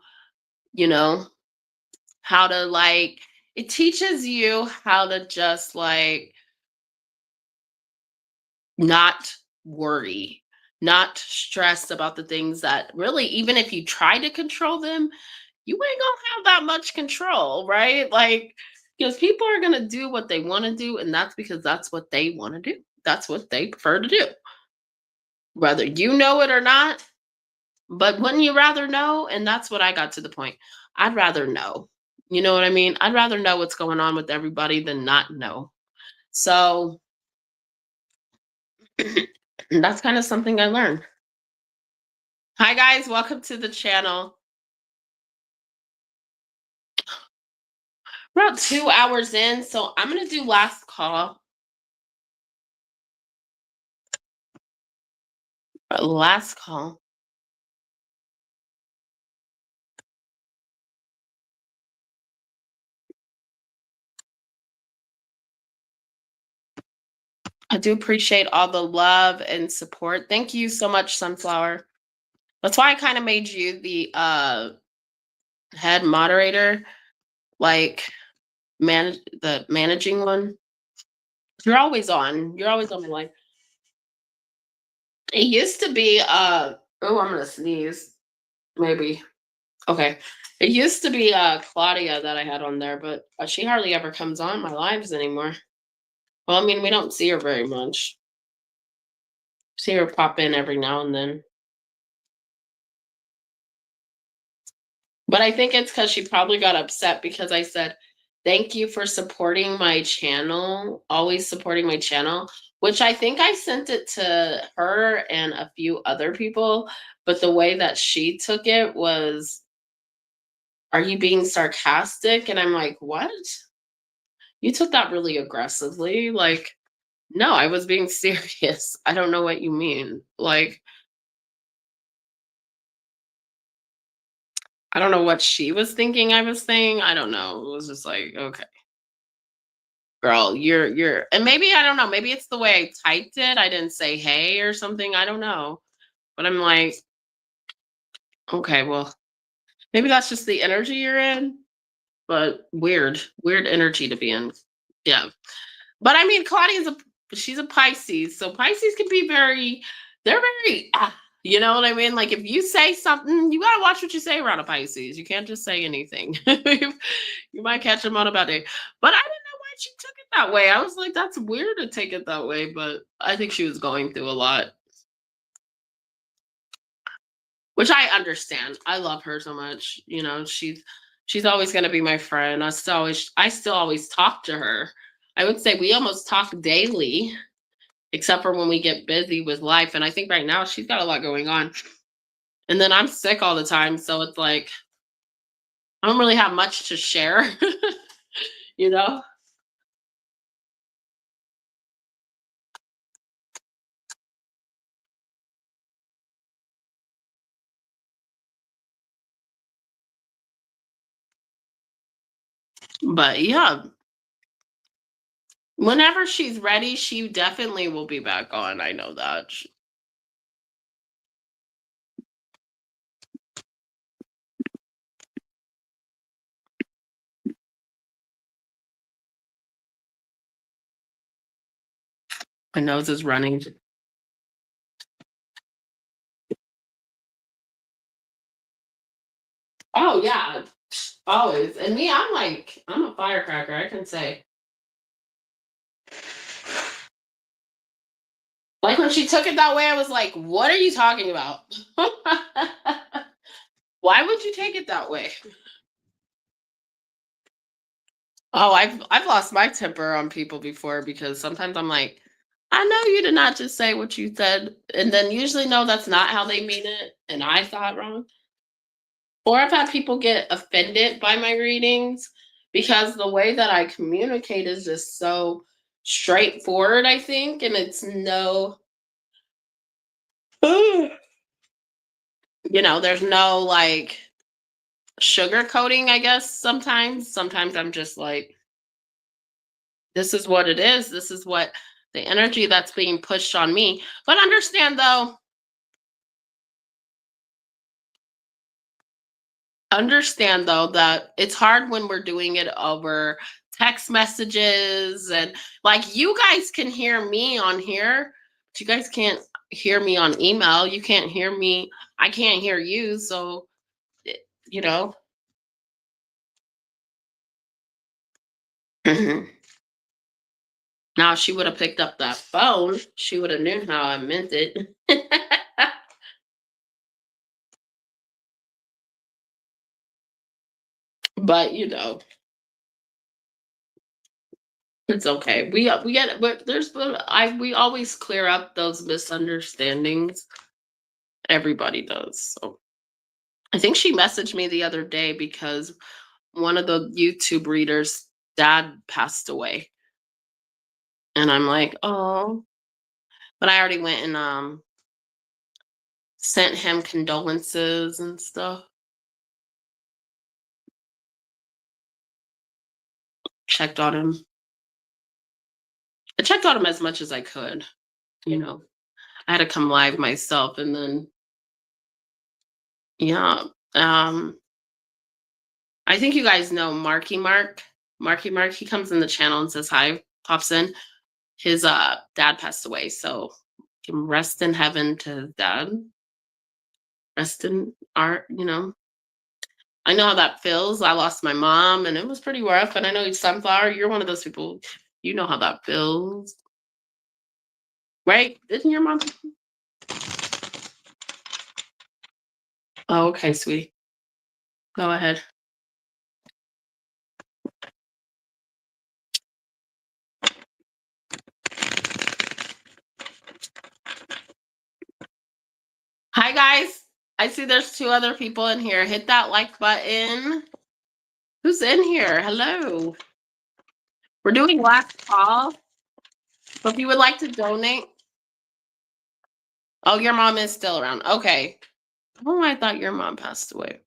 you know, how to like it teaches you how to just like not worry, not stress about the things that really, even if you try to control them, you ain't gonna have that much control, right? Like, because people are gonna do what they want to do, and that's because that's what they want to do. That's what they prefer to do, whether you know it or not. But wouldn't you rather know? And that's what I got to the point. I'd rather know. You know what I mean? I'd rather know what's going on with everybody than not know. So that's kind of something I learned. Hi guys, welcome to the channel. We're about 2 hours in, so I'm gonna do last call. Last call. I do appreciate all the love and support. Thank you so much, Sunflower. That's why I kind of made you the head moderator, like the managing one. You're always on. You're always on my line. It used to be oh, I'm gonna sneeze. Maybe. Okay. It used to be Claudia that I had on there, but she hardly ever comes on my lives anymore. Well, I mean, we don't see her very much. See her pop in every now and then. But I think it's because she probably got upset because I said, thank you for supporting my channel, always supporting my channel, which I think I sent it to her and a few other people. But the way that she took it was, are you being sarcastic? And I'm like, what? You took that really aggressively. Like, no, I was being serious. I don't know what you mean. Like, I don't know what she was thinking I was saying. I don't know. It was just like, okay, girl, you're and maybe I don't know, maybe it's the way I typed it. I didn't say hey or something. I don't know. But I'm like, okay, well, maybe that's just the energy you're in. But weird energy to be in. Yeah. But I mean, Claudia's she's a Pisces, so Pisces can be very, they're very, you know what I mean? Like if you say something, you gotta watch what you say around a Pisces. You can't just say anything. You might catch them on a bad day. But I didn't know why she took it that way. I was like, that's weird to take it that way, but I think she was going through a lot, which I understand. I love her so much. You know, she's always gonna be my friend. I still always talk to her. I would say we almost talk daily except for when we get busy with life. And I think right now she's got a lot going on. And then I'm sick all the time. So it's like, I don't really have much to share, you know? But yeah, whenever she's ready, she definitely will be back on. I know that. My nose is running. Oh, yeah, always. And me, I'm a firecracker. I can say, Like when she took it that way, I was like, "What are you talking about? Why would you take it that way?" Oh, I've lost my temper on people before because sometimes I'm like, "I know you did not just say what you said," and then usually no, that's not how they mean it, and I thought wrong. Or I've had people get offended by my readings because the way that I communicate is just so straightforward, I think, and it's no, there's no like sugarcoating, I guess. Sometimes I'm just like, this is what it is. This is what the energy that's being pushed on me. But understand though that it's hard when we're doing it over text messages, and like you guys can hear me on here, but you guys can't hear me on email. You can't hear me. I can't hear you. So, eh, you know, now if she would have picked up that phone, she would have knew how I meant it. But it's okay. We get it, but we always clear up those misunderstandings. Everybody does. So I think she messaged me the other day because one of the YouTube readers' dad passed away. And I'm like, oh, but I already went and sent him condolences and stuff. Checked on him. I checked on him as much as I could, you know. I had to come live myself and then yeah. Um I think you guys know Marky Mark. Marky Mark, he comes in the channel and says hi, pops in. His dad passed away, so can rest in heaven to his dad. Rest in art, I know how that feels. I lost my mom and it was pretty rough. And I know Sunflower, you're one of those people. You know how that feels. Right? Isn't your mom? Oh, okay, sweetie. Go ahead. Hi guys. I see there's two other people in here. Hit that like button. Who's in here? Hello. We're doing last call. So if you would like to donate. Oh, your mom is still around. Okay. Oh, I thought your mom passed away.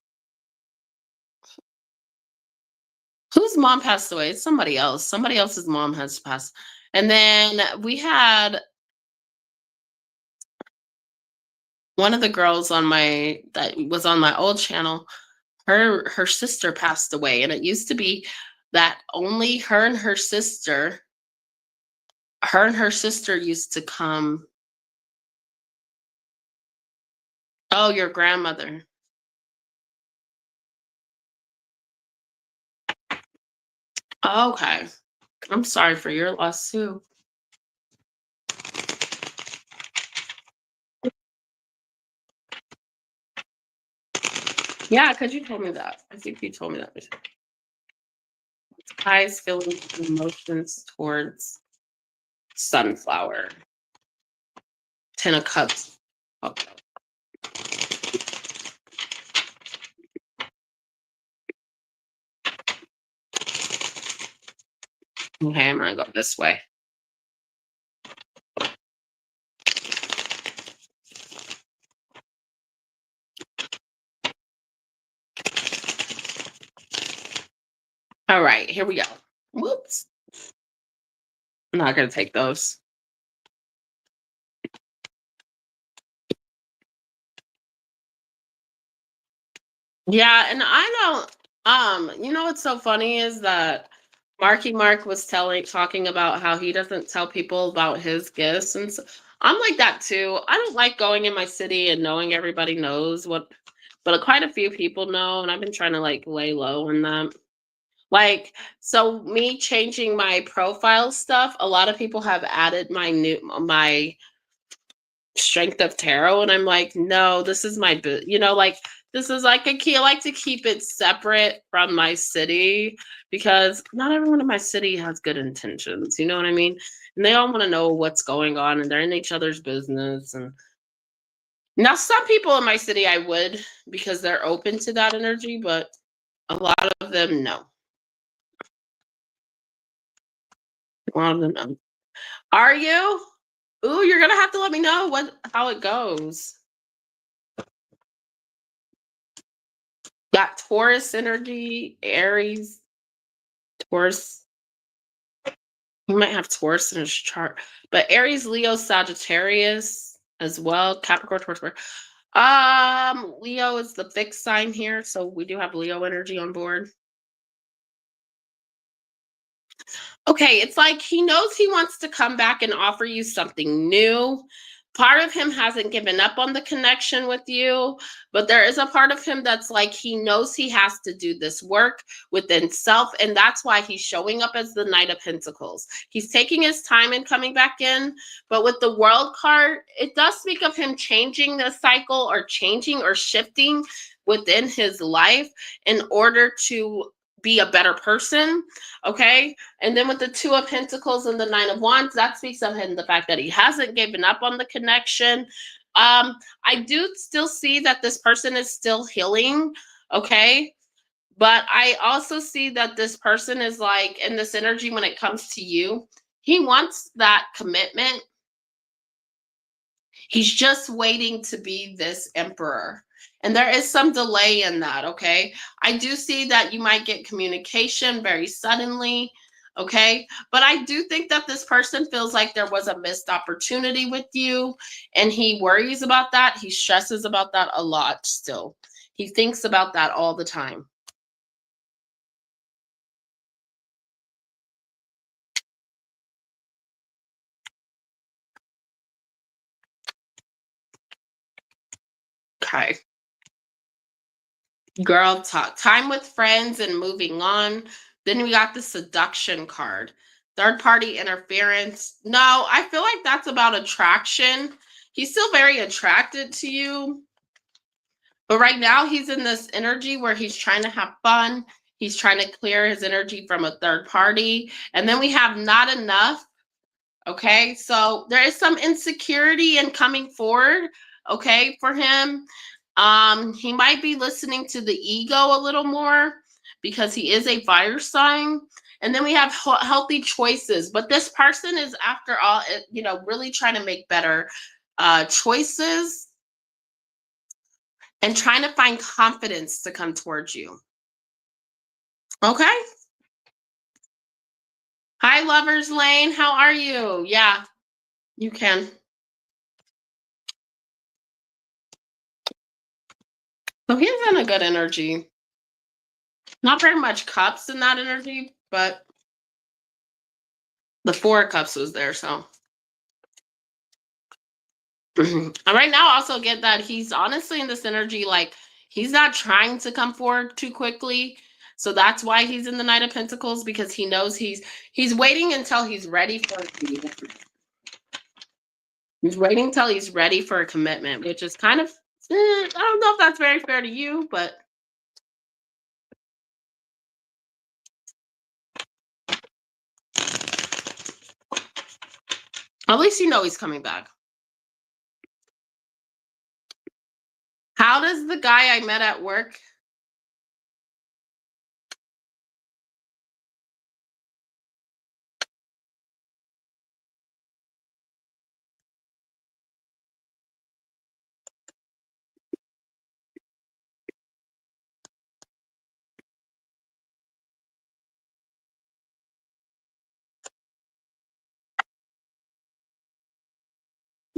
Whose mom passed away? It's somebody else. Somebody else's mom has passed. And then we had one of the girls on my that was on my old channel. Her sister passed away, and it used to be that only her and her sister used to come. Oh, your grandmother. Okay. I'm sorry for your loss too. Yeah, because you told me that. I think you told me that. Highest feelings and emotions towards Sunflower. Ten of Cups. Okay. Okay, I'm gonna go this way. All right, here we go. Whoops. I'm not gonna take those. Yeah, and I don't you know what's so funny is that Marky Mark was talking about how he doesn't tell people about his gifts and so I'm like that too. I don't like going in my city and knowing everybody knows what, but quite a few people know and I've been trying to like lay low on them. Like, so me changing my profile stuff, a lot of people have added my Strength of Tarot, and I'm like, no, this is my like this is like I like to keep it separate from my city because not everyone in my city has good intentions. You know what I mean? And they all want to know what's going on, and they're in each other's business. And now, some people in my city, I would because they're open to that energy, but a lot of them, no. A lot of them, no. Are you? Ooh, you're gonna have to let me know how it goes. Got Taurus energy, Aries, Taurus. You might have Taurus in his chart, but Aries, Leo, Sagittarius as well. Capricorn, Taurus. Leo is the fixed sign here, so we do have Leo energy on board. Okay, it's like he knows he wants to come back and offer you something new. Part of him hasn't given up on the connection with you, but there is a part of him that's like he knows he has to do this work within self, and that's why he's showing up as the Knight of Pentacles. He's taking his time and coming back in, but with the World card, it does speak of him changing the cycle or changing or shifting within his life in order to be a better person. Okay. And then with the Two of Pentacles and the Nine of Wands, that speaks of him, the fact that he hasn't given up on the connection. I do still see that this person is still healing. Okay. But I also see that this person is like in this energy when it comes to you, he wants that commitment. He's just waiting to be this emperor. And there is some delay in that, okay? I do see that you might get communication very suddenly, okay? But I do think that this person feels like there was a missed opportunity with you, and he worries about that. He stresses about that a lot still. He thinks about that all the time. Okay. Girl talk. Time with friends and moving on. Then we got the seduction card. Third party interference. No, I feel like that's about attraction. He's still very attracted to you. But right now he's in this energy where he's trying to have fun. He's trying to clear his energy from a third party. And then we have not enough. Okay. So there is some insecurity in coming forward. Okay. For him. He might be listening to the ego a little more because he is a fire sign. And then we have healthy choices. But this person is, after all, really trying to make better choices and trying to find confidence to come towards you. Okay. Hi, Lover's Lane. How are you? Yeah, you can. So he's in a good energy. Not very much cups in that energy, but the Four of Cups was there. So right now, I also get that he's honestly in this energy, like he's not trying to come forward too quickly. So that's why he's in the Knight of Pentacles, because he knows he's waiting until he's ready for a commitment. He's waiting until he's ready for a commitment, which is kind of I don't know if that's very fair to you, but at least you know he's coming back. How does the guy I met at work?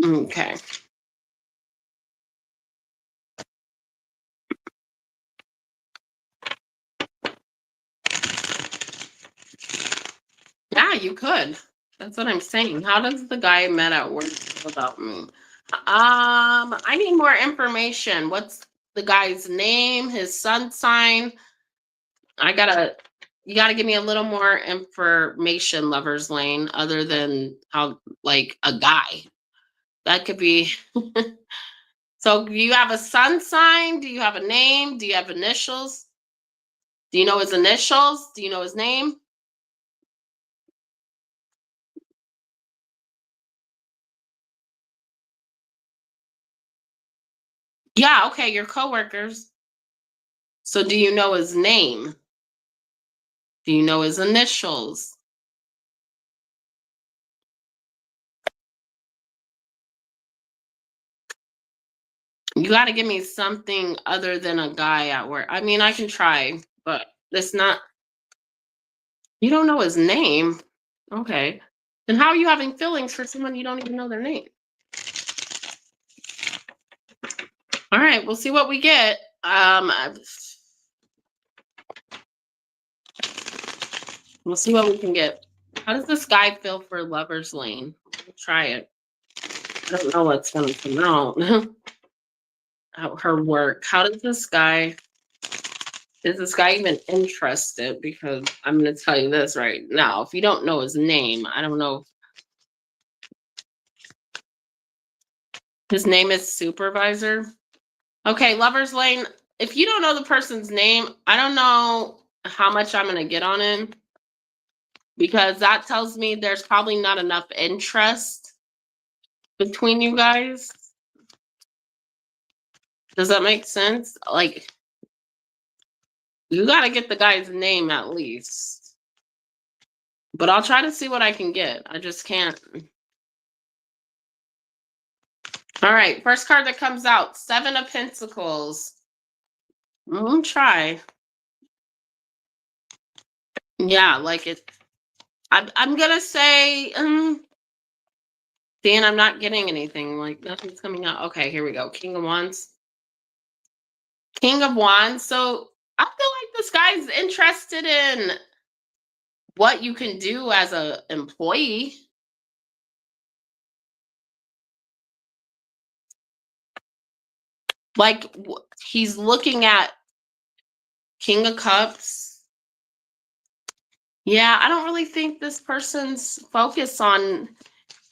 Okay. Yeah, you could. That's what I'm saying. How does the guy I met at work feel about me? I need more information. What's the guy's name, his sun sign? You gotta give me a little more information, Lover's Lane, other than how like a guy. That could be. So, do you have a sun sign? Do you have a name? Do you have initials? Do you know his initials? Do you know his name? Yeah, okay, your coworkers. So, do you know his name? Do you know his initials? You got to give me something other than a guy at work. I mean, I can try, but it's not. You don't know his name. Okay. Then how are you having feelings for someone you don't even know their name? All right, we'll see what we get. We'll see what we can get. How does this guy feel for Lover's Lane? We'll try it. I don't know what's going to come out. Her work. How does this guy? Is this guy even interested? Because I'm going to tell you this right now. If you don't know his name, I don't know. His name is Supervisor. Okay, Lover's Lane. If you don't know the person's name, I don't know how much I'm going to get on him because that tells me there's probably not enough interest between you guys. Does that make sense? Like, you got to get the guy's name at least. But I'll try to see what I can get. I just can't. All right, first card that comes out, Seven of Pentacles. Try. Yeah, like it. I'm gonna say, Dan, I'm not getting anything. Like nothing's coming out. Okay, here we go. King of Wands. King of Wands. So I feel like this guy's interested in what you can do as a employee. Like he's looking at King of Cups. Yeah, I don't really think this person's focused on.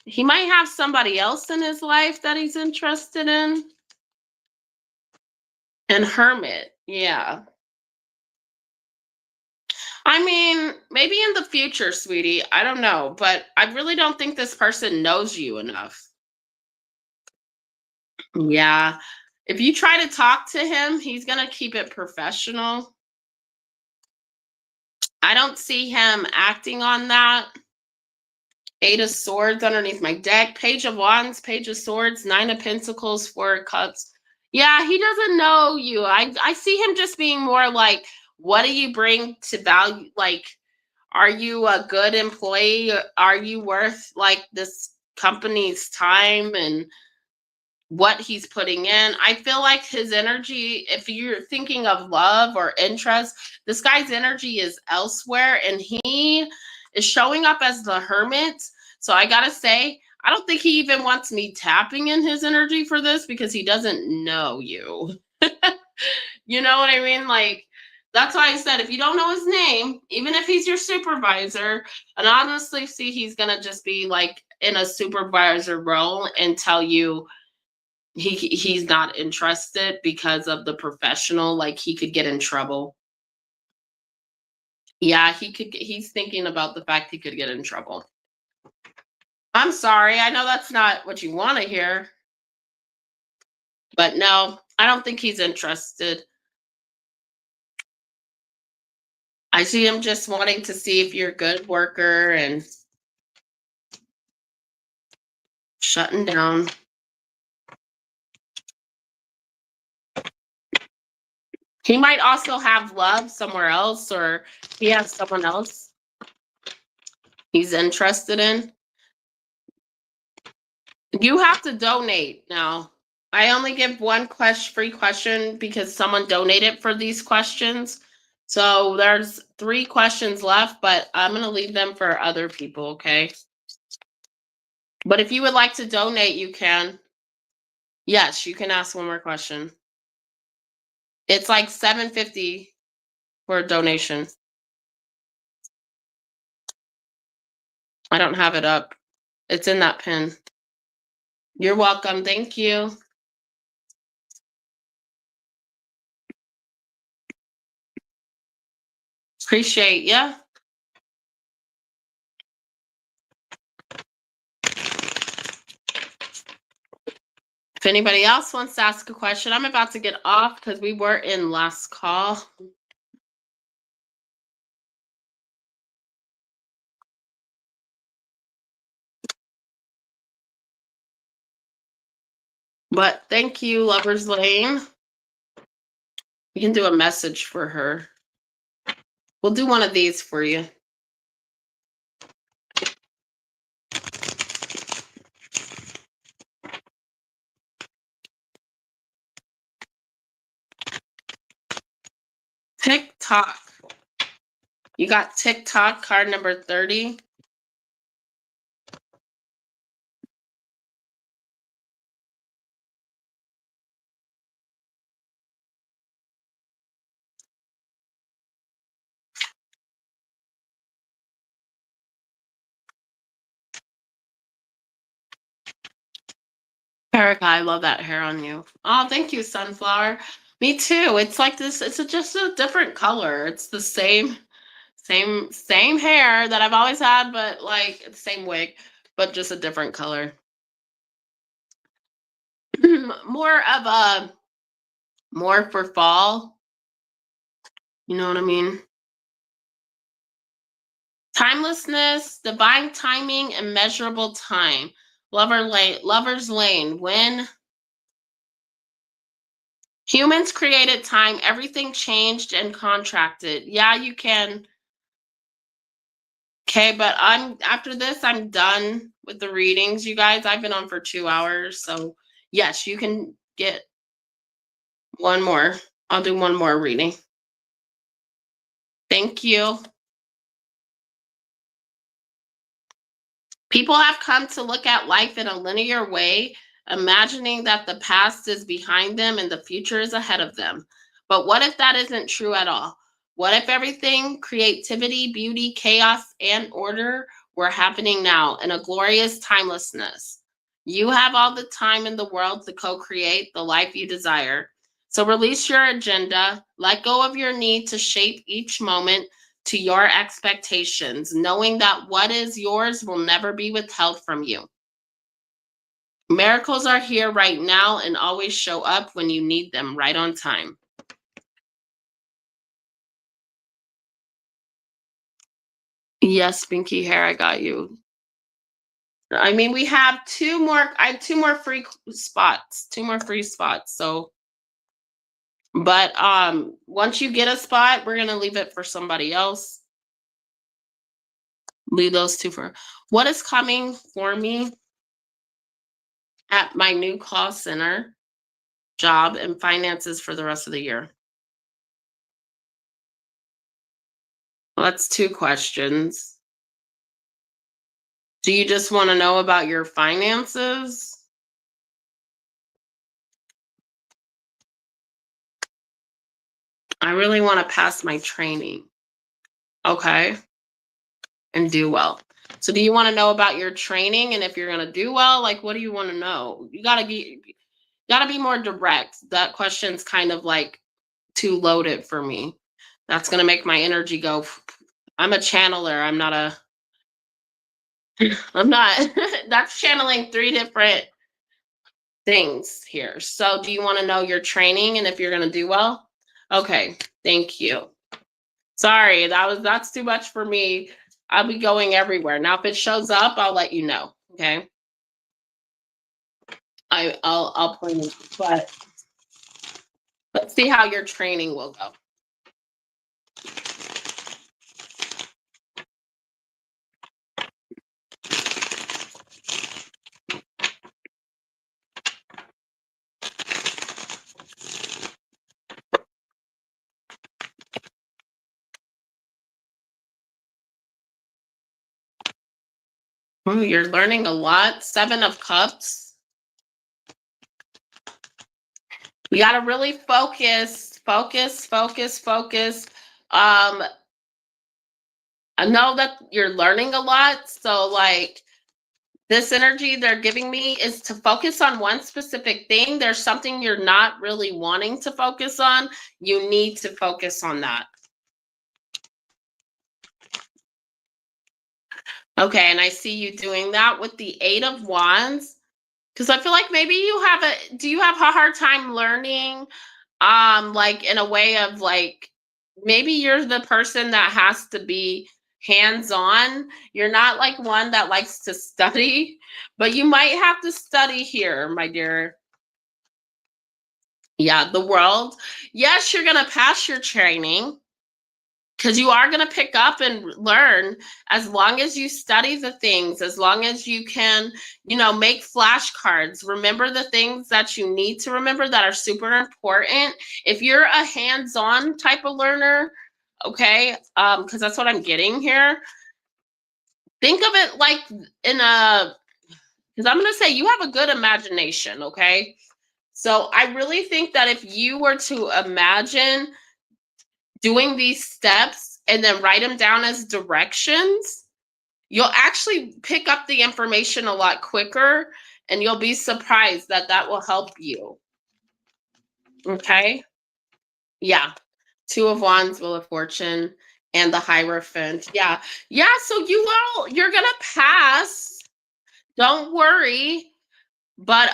He might have somebody else in his life that he's interested in. And Hermit, yeah. I mean, maybe in the future, sweetie. I don't know, but I really don't think this person knows you enough. Yeah. If you try to talk to him, he's going to keep it professional. I don't see him acting on that. Eight of Swords underneath my deck. Page of Wands, Page of Swords, Nine of Pentacles, Four of Cups. Yeah, he doesn't know you. I see him just being more like, what do you bring to value? Like, are you a good employee? Are you worth like this company's time and what he's putting in? I feel like his energy, if you're thinking of love or interest, this guy's energy is elsewhere and he is showing up as the Hermit. So I gotta say, I don't think he even wants me tapping in his energy for this because he doesn't know you. You know what I mean? Like, that's why I said if you don't know his name, even if he's your supervisor, and honestly see he's gonna just be like in a supervisor role and tell you he's not interested because of the professional, like he could get in trouble. Yeah, he's thinking about the fact he could get in trouble. I'm sorry. I know that's not what you want to hear. But no, I don't think he's interested. I see him just wanting to see if you're a good worker and shutting down. He might also have love somewhere else, or he has someone else he's interested in. You have to donate now. I only give one free question because someone donated for these questions. So there's 3 questions left, but I'm going to leave them for other people, okay? But if you would like to donate, you can. Yes, you can ask one more question. It's like $7.50 for a donation. I don't have it up. It's in that pin. You're welcome. Thank you. Appreciate ya. If anybody else wants to ask a question, I'm about to get off because we were in last call. But thank you, Lover's Lane. We can do a message for her. We'll do one of these for you. TikTok. You got TikTok, card number 30. Erica, I love that hair on you. Oh, thank you, Sunflower. Me too. It's like this. It's just a different color. It's the same hair that I've always had, but like the same wig, but just a different color. More for fall. You know what I mean? Timelessness, divine timing, immeasurable time. Lover's lane. When humans created time, everything changed and contracted. Yeah, you can. Okay, but after this, I'm done with the readings, you guys. I've been on for 2 hours. So yes, you can get one more. I'll do one more reading. Thank you. People have come to look at life in a linear way, imagining that the past is behind them and the future is ahead of them. But what if that isn't true at all? What if everything, creativity, beauty, chaos, and order were happening now in a glorious timelessness? You have all the time in the world to co create the life you desire. So release your agenda, let go of your need to shape each moment to your expectations, knowing that what is yours will never be withheld from you. Miracles are here right now and always show up when you need them, right on time. Yes, Pinky Hair, I got you. I mean, we have two more. I have two more free spots. Two more free spots. So, but once you get a spot, we're gonna leave it for somebody else. Leave those two for what is coming for me at my new call center job and finances for the rest of the year. Well, that's two questions. Do you just want to know about your finances? I really want to pass my training. Okay. And do well. So do you want to know about your training and if you're going to do well? Like what do you want to know? You got to be more direct. That question's kind of like too loaded for me. That's going to make my energy go. I'm a channeler. I'm not that's channeling three different things here. So do you want to know your training and if you're going to do well? Okay, thank you. Sorry, that's too much for me. I'll be going everywhere. Now if it shows up, I'll let you know, okay? I'll plan, but let's see how your training will go. Ooh, you're learning a lot. 7 of Cups. We got to really focus. I know that you're learning a lot, so like This energy they're giving me is to focus on one specific thing. There's something you're not really wanting to focus on. You need to focus on that. Okay, and I see you doing that with the Eight of Wands. Because I feel like maybe do you have a hard time learning, like in a way of like, maybe you're the person that has to be hands-on. You're not like one that likes to study, but you might have to study here, my dear. Yeah, the world. Yes, you're gonna pass your training because you are going to pick up and learn as long as you study the things, as long as you can, make flashcards. Remember the things that you need to remember that are super important. If you're a hands-on type of learner, okay, because that's what I'm getting here. Think of it like because I'm going to say you have a good imagination, okay? So I really think that if you were to imagine doing these steps and then write them down as directions, you'll actually pick up the information a lot quicker and you'll be surprised that that will help you. Okay? Yeah. Two of Wands, Wheel of Fortune, and the Hierophant. Yeah. Yeah. So you're going to pass. Don't worry. But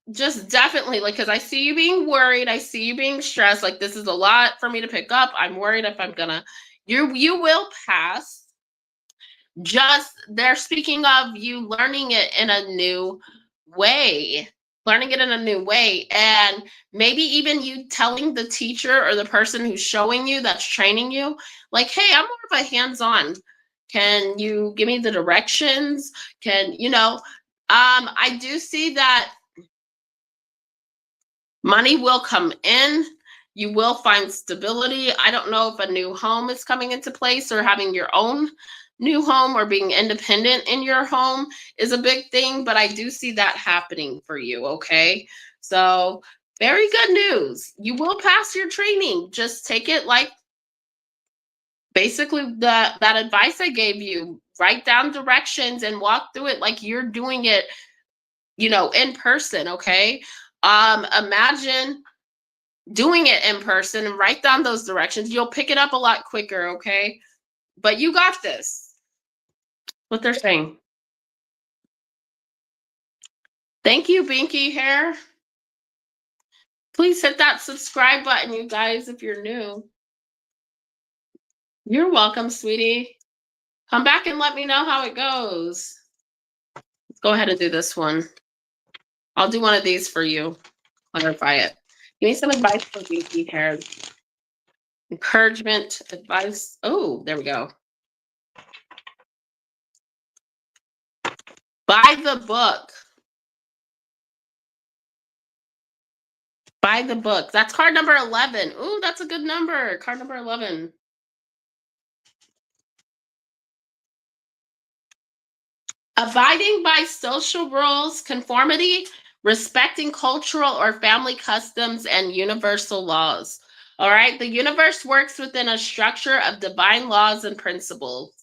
just definitely, like, because I see you being worried, I see you being stressed, like this is a lot for me to pick up. I'm worried if I'm gonna, you will pass. Just they're speaking of you learning it in a new way, learning it in a new way, and maybe even you telling the teacher or the person who's showing you, that's training you, like, hey, I'm more of a hands-on, can you give me the directions, I do see that money will come in. You will find stability. I don't know if a new home is coming into place or having your own new home or being independent in your home is a big thing, but I do see that happening for you, okay? So, very good news. You will pass your training. Just take it like basically that advice I gave you. Write down directions and walk through it like you're doing it, in person, okay? Imagine doing it in person and write down those directions. You'll pick it up a lot quicker, okay? But you got this. What they're saying. Thank you, Binky Hair. Please hit that subscribe button, you guys, if you're new. You're welcome, sweetie. Come back and let me know how it goes. Let's go ahead and do this one. I'll do one of these for you. Clarify it. Give me some advice for Binky Hair. Encouragement, advice. Oh, there we go. Buy the book. Buy the book. That's card number 11. Ooh, that's a good number. Card number 11. Abiding by social rules, conformity, respecting cultural or family customs, and universal laws. All right. The universe works within a structure of divine laws and principles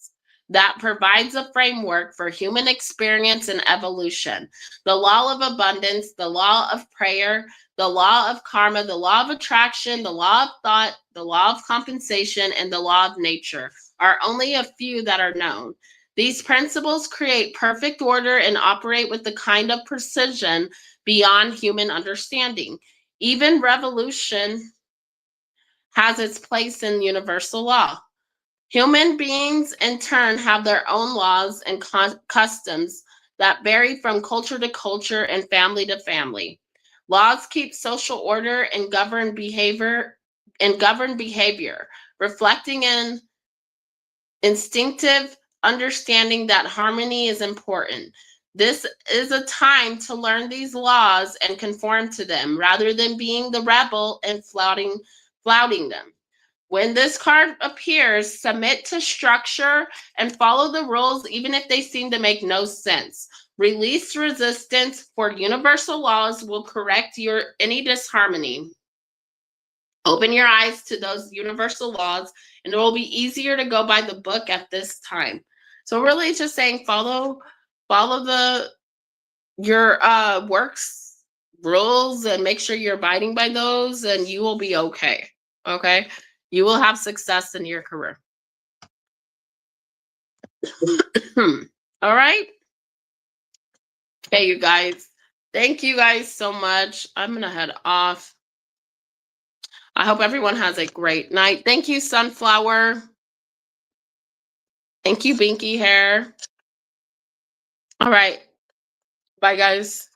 that provides a framework for human experience and evolution. The law of abundance, the law of prayer, the law of karma, the law of attraction, the law of thought, the law of compensation, and the law of nature are only a few that are known. These principles create perfect order and operate with the kind of precision beyond human understanding. Even revolution has its place in universal law. Human beings, in turn, have their own laws and customs that vary from culture to culture and family to family. Laws keep social order and govern behavior, reflecting an instinctive understanding that harmony is important. This is a time to learn these laws and conform to them rather than being the rebel and flouting them. When this card appears, submit to structure and follow the rules even if they seem to make no sense. Release resistance, for universal laws will correct any disharmony. Open your eyes to those universal laws, and it will be easier to go by the book at this time. So really just saying follow Follow your works rules and make sure you're abiding by those, and you will be okay. Okay? You will have success in your career. All right? Okay, you guys. Thank you guys so much. I'm going to head off. I hope everyone has a great night. Thank you, Sunflower. Thank you, Binky Hair. All right. Bye, guys.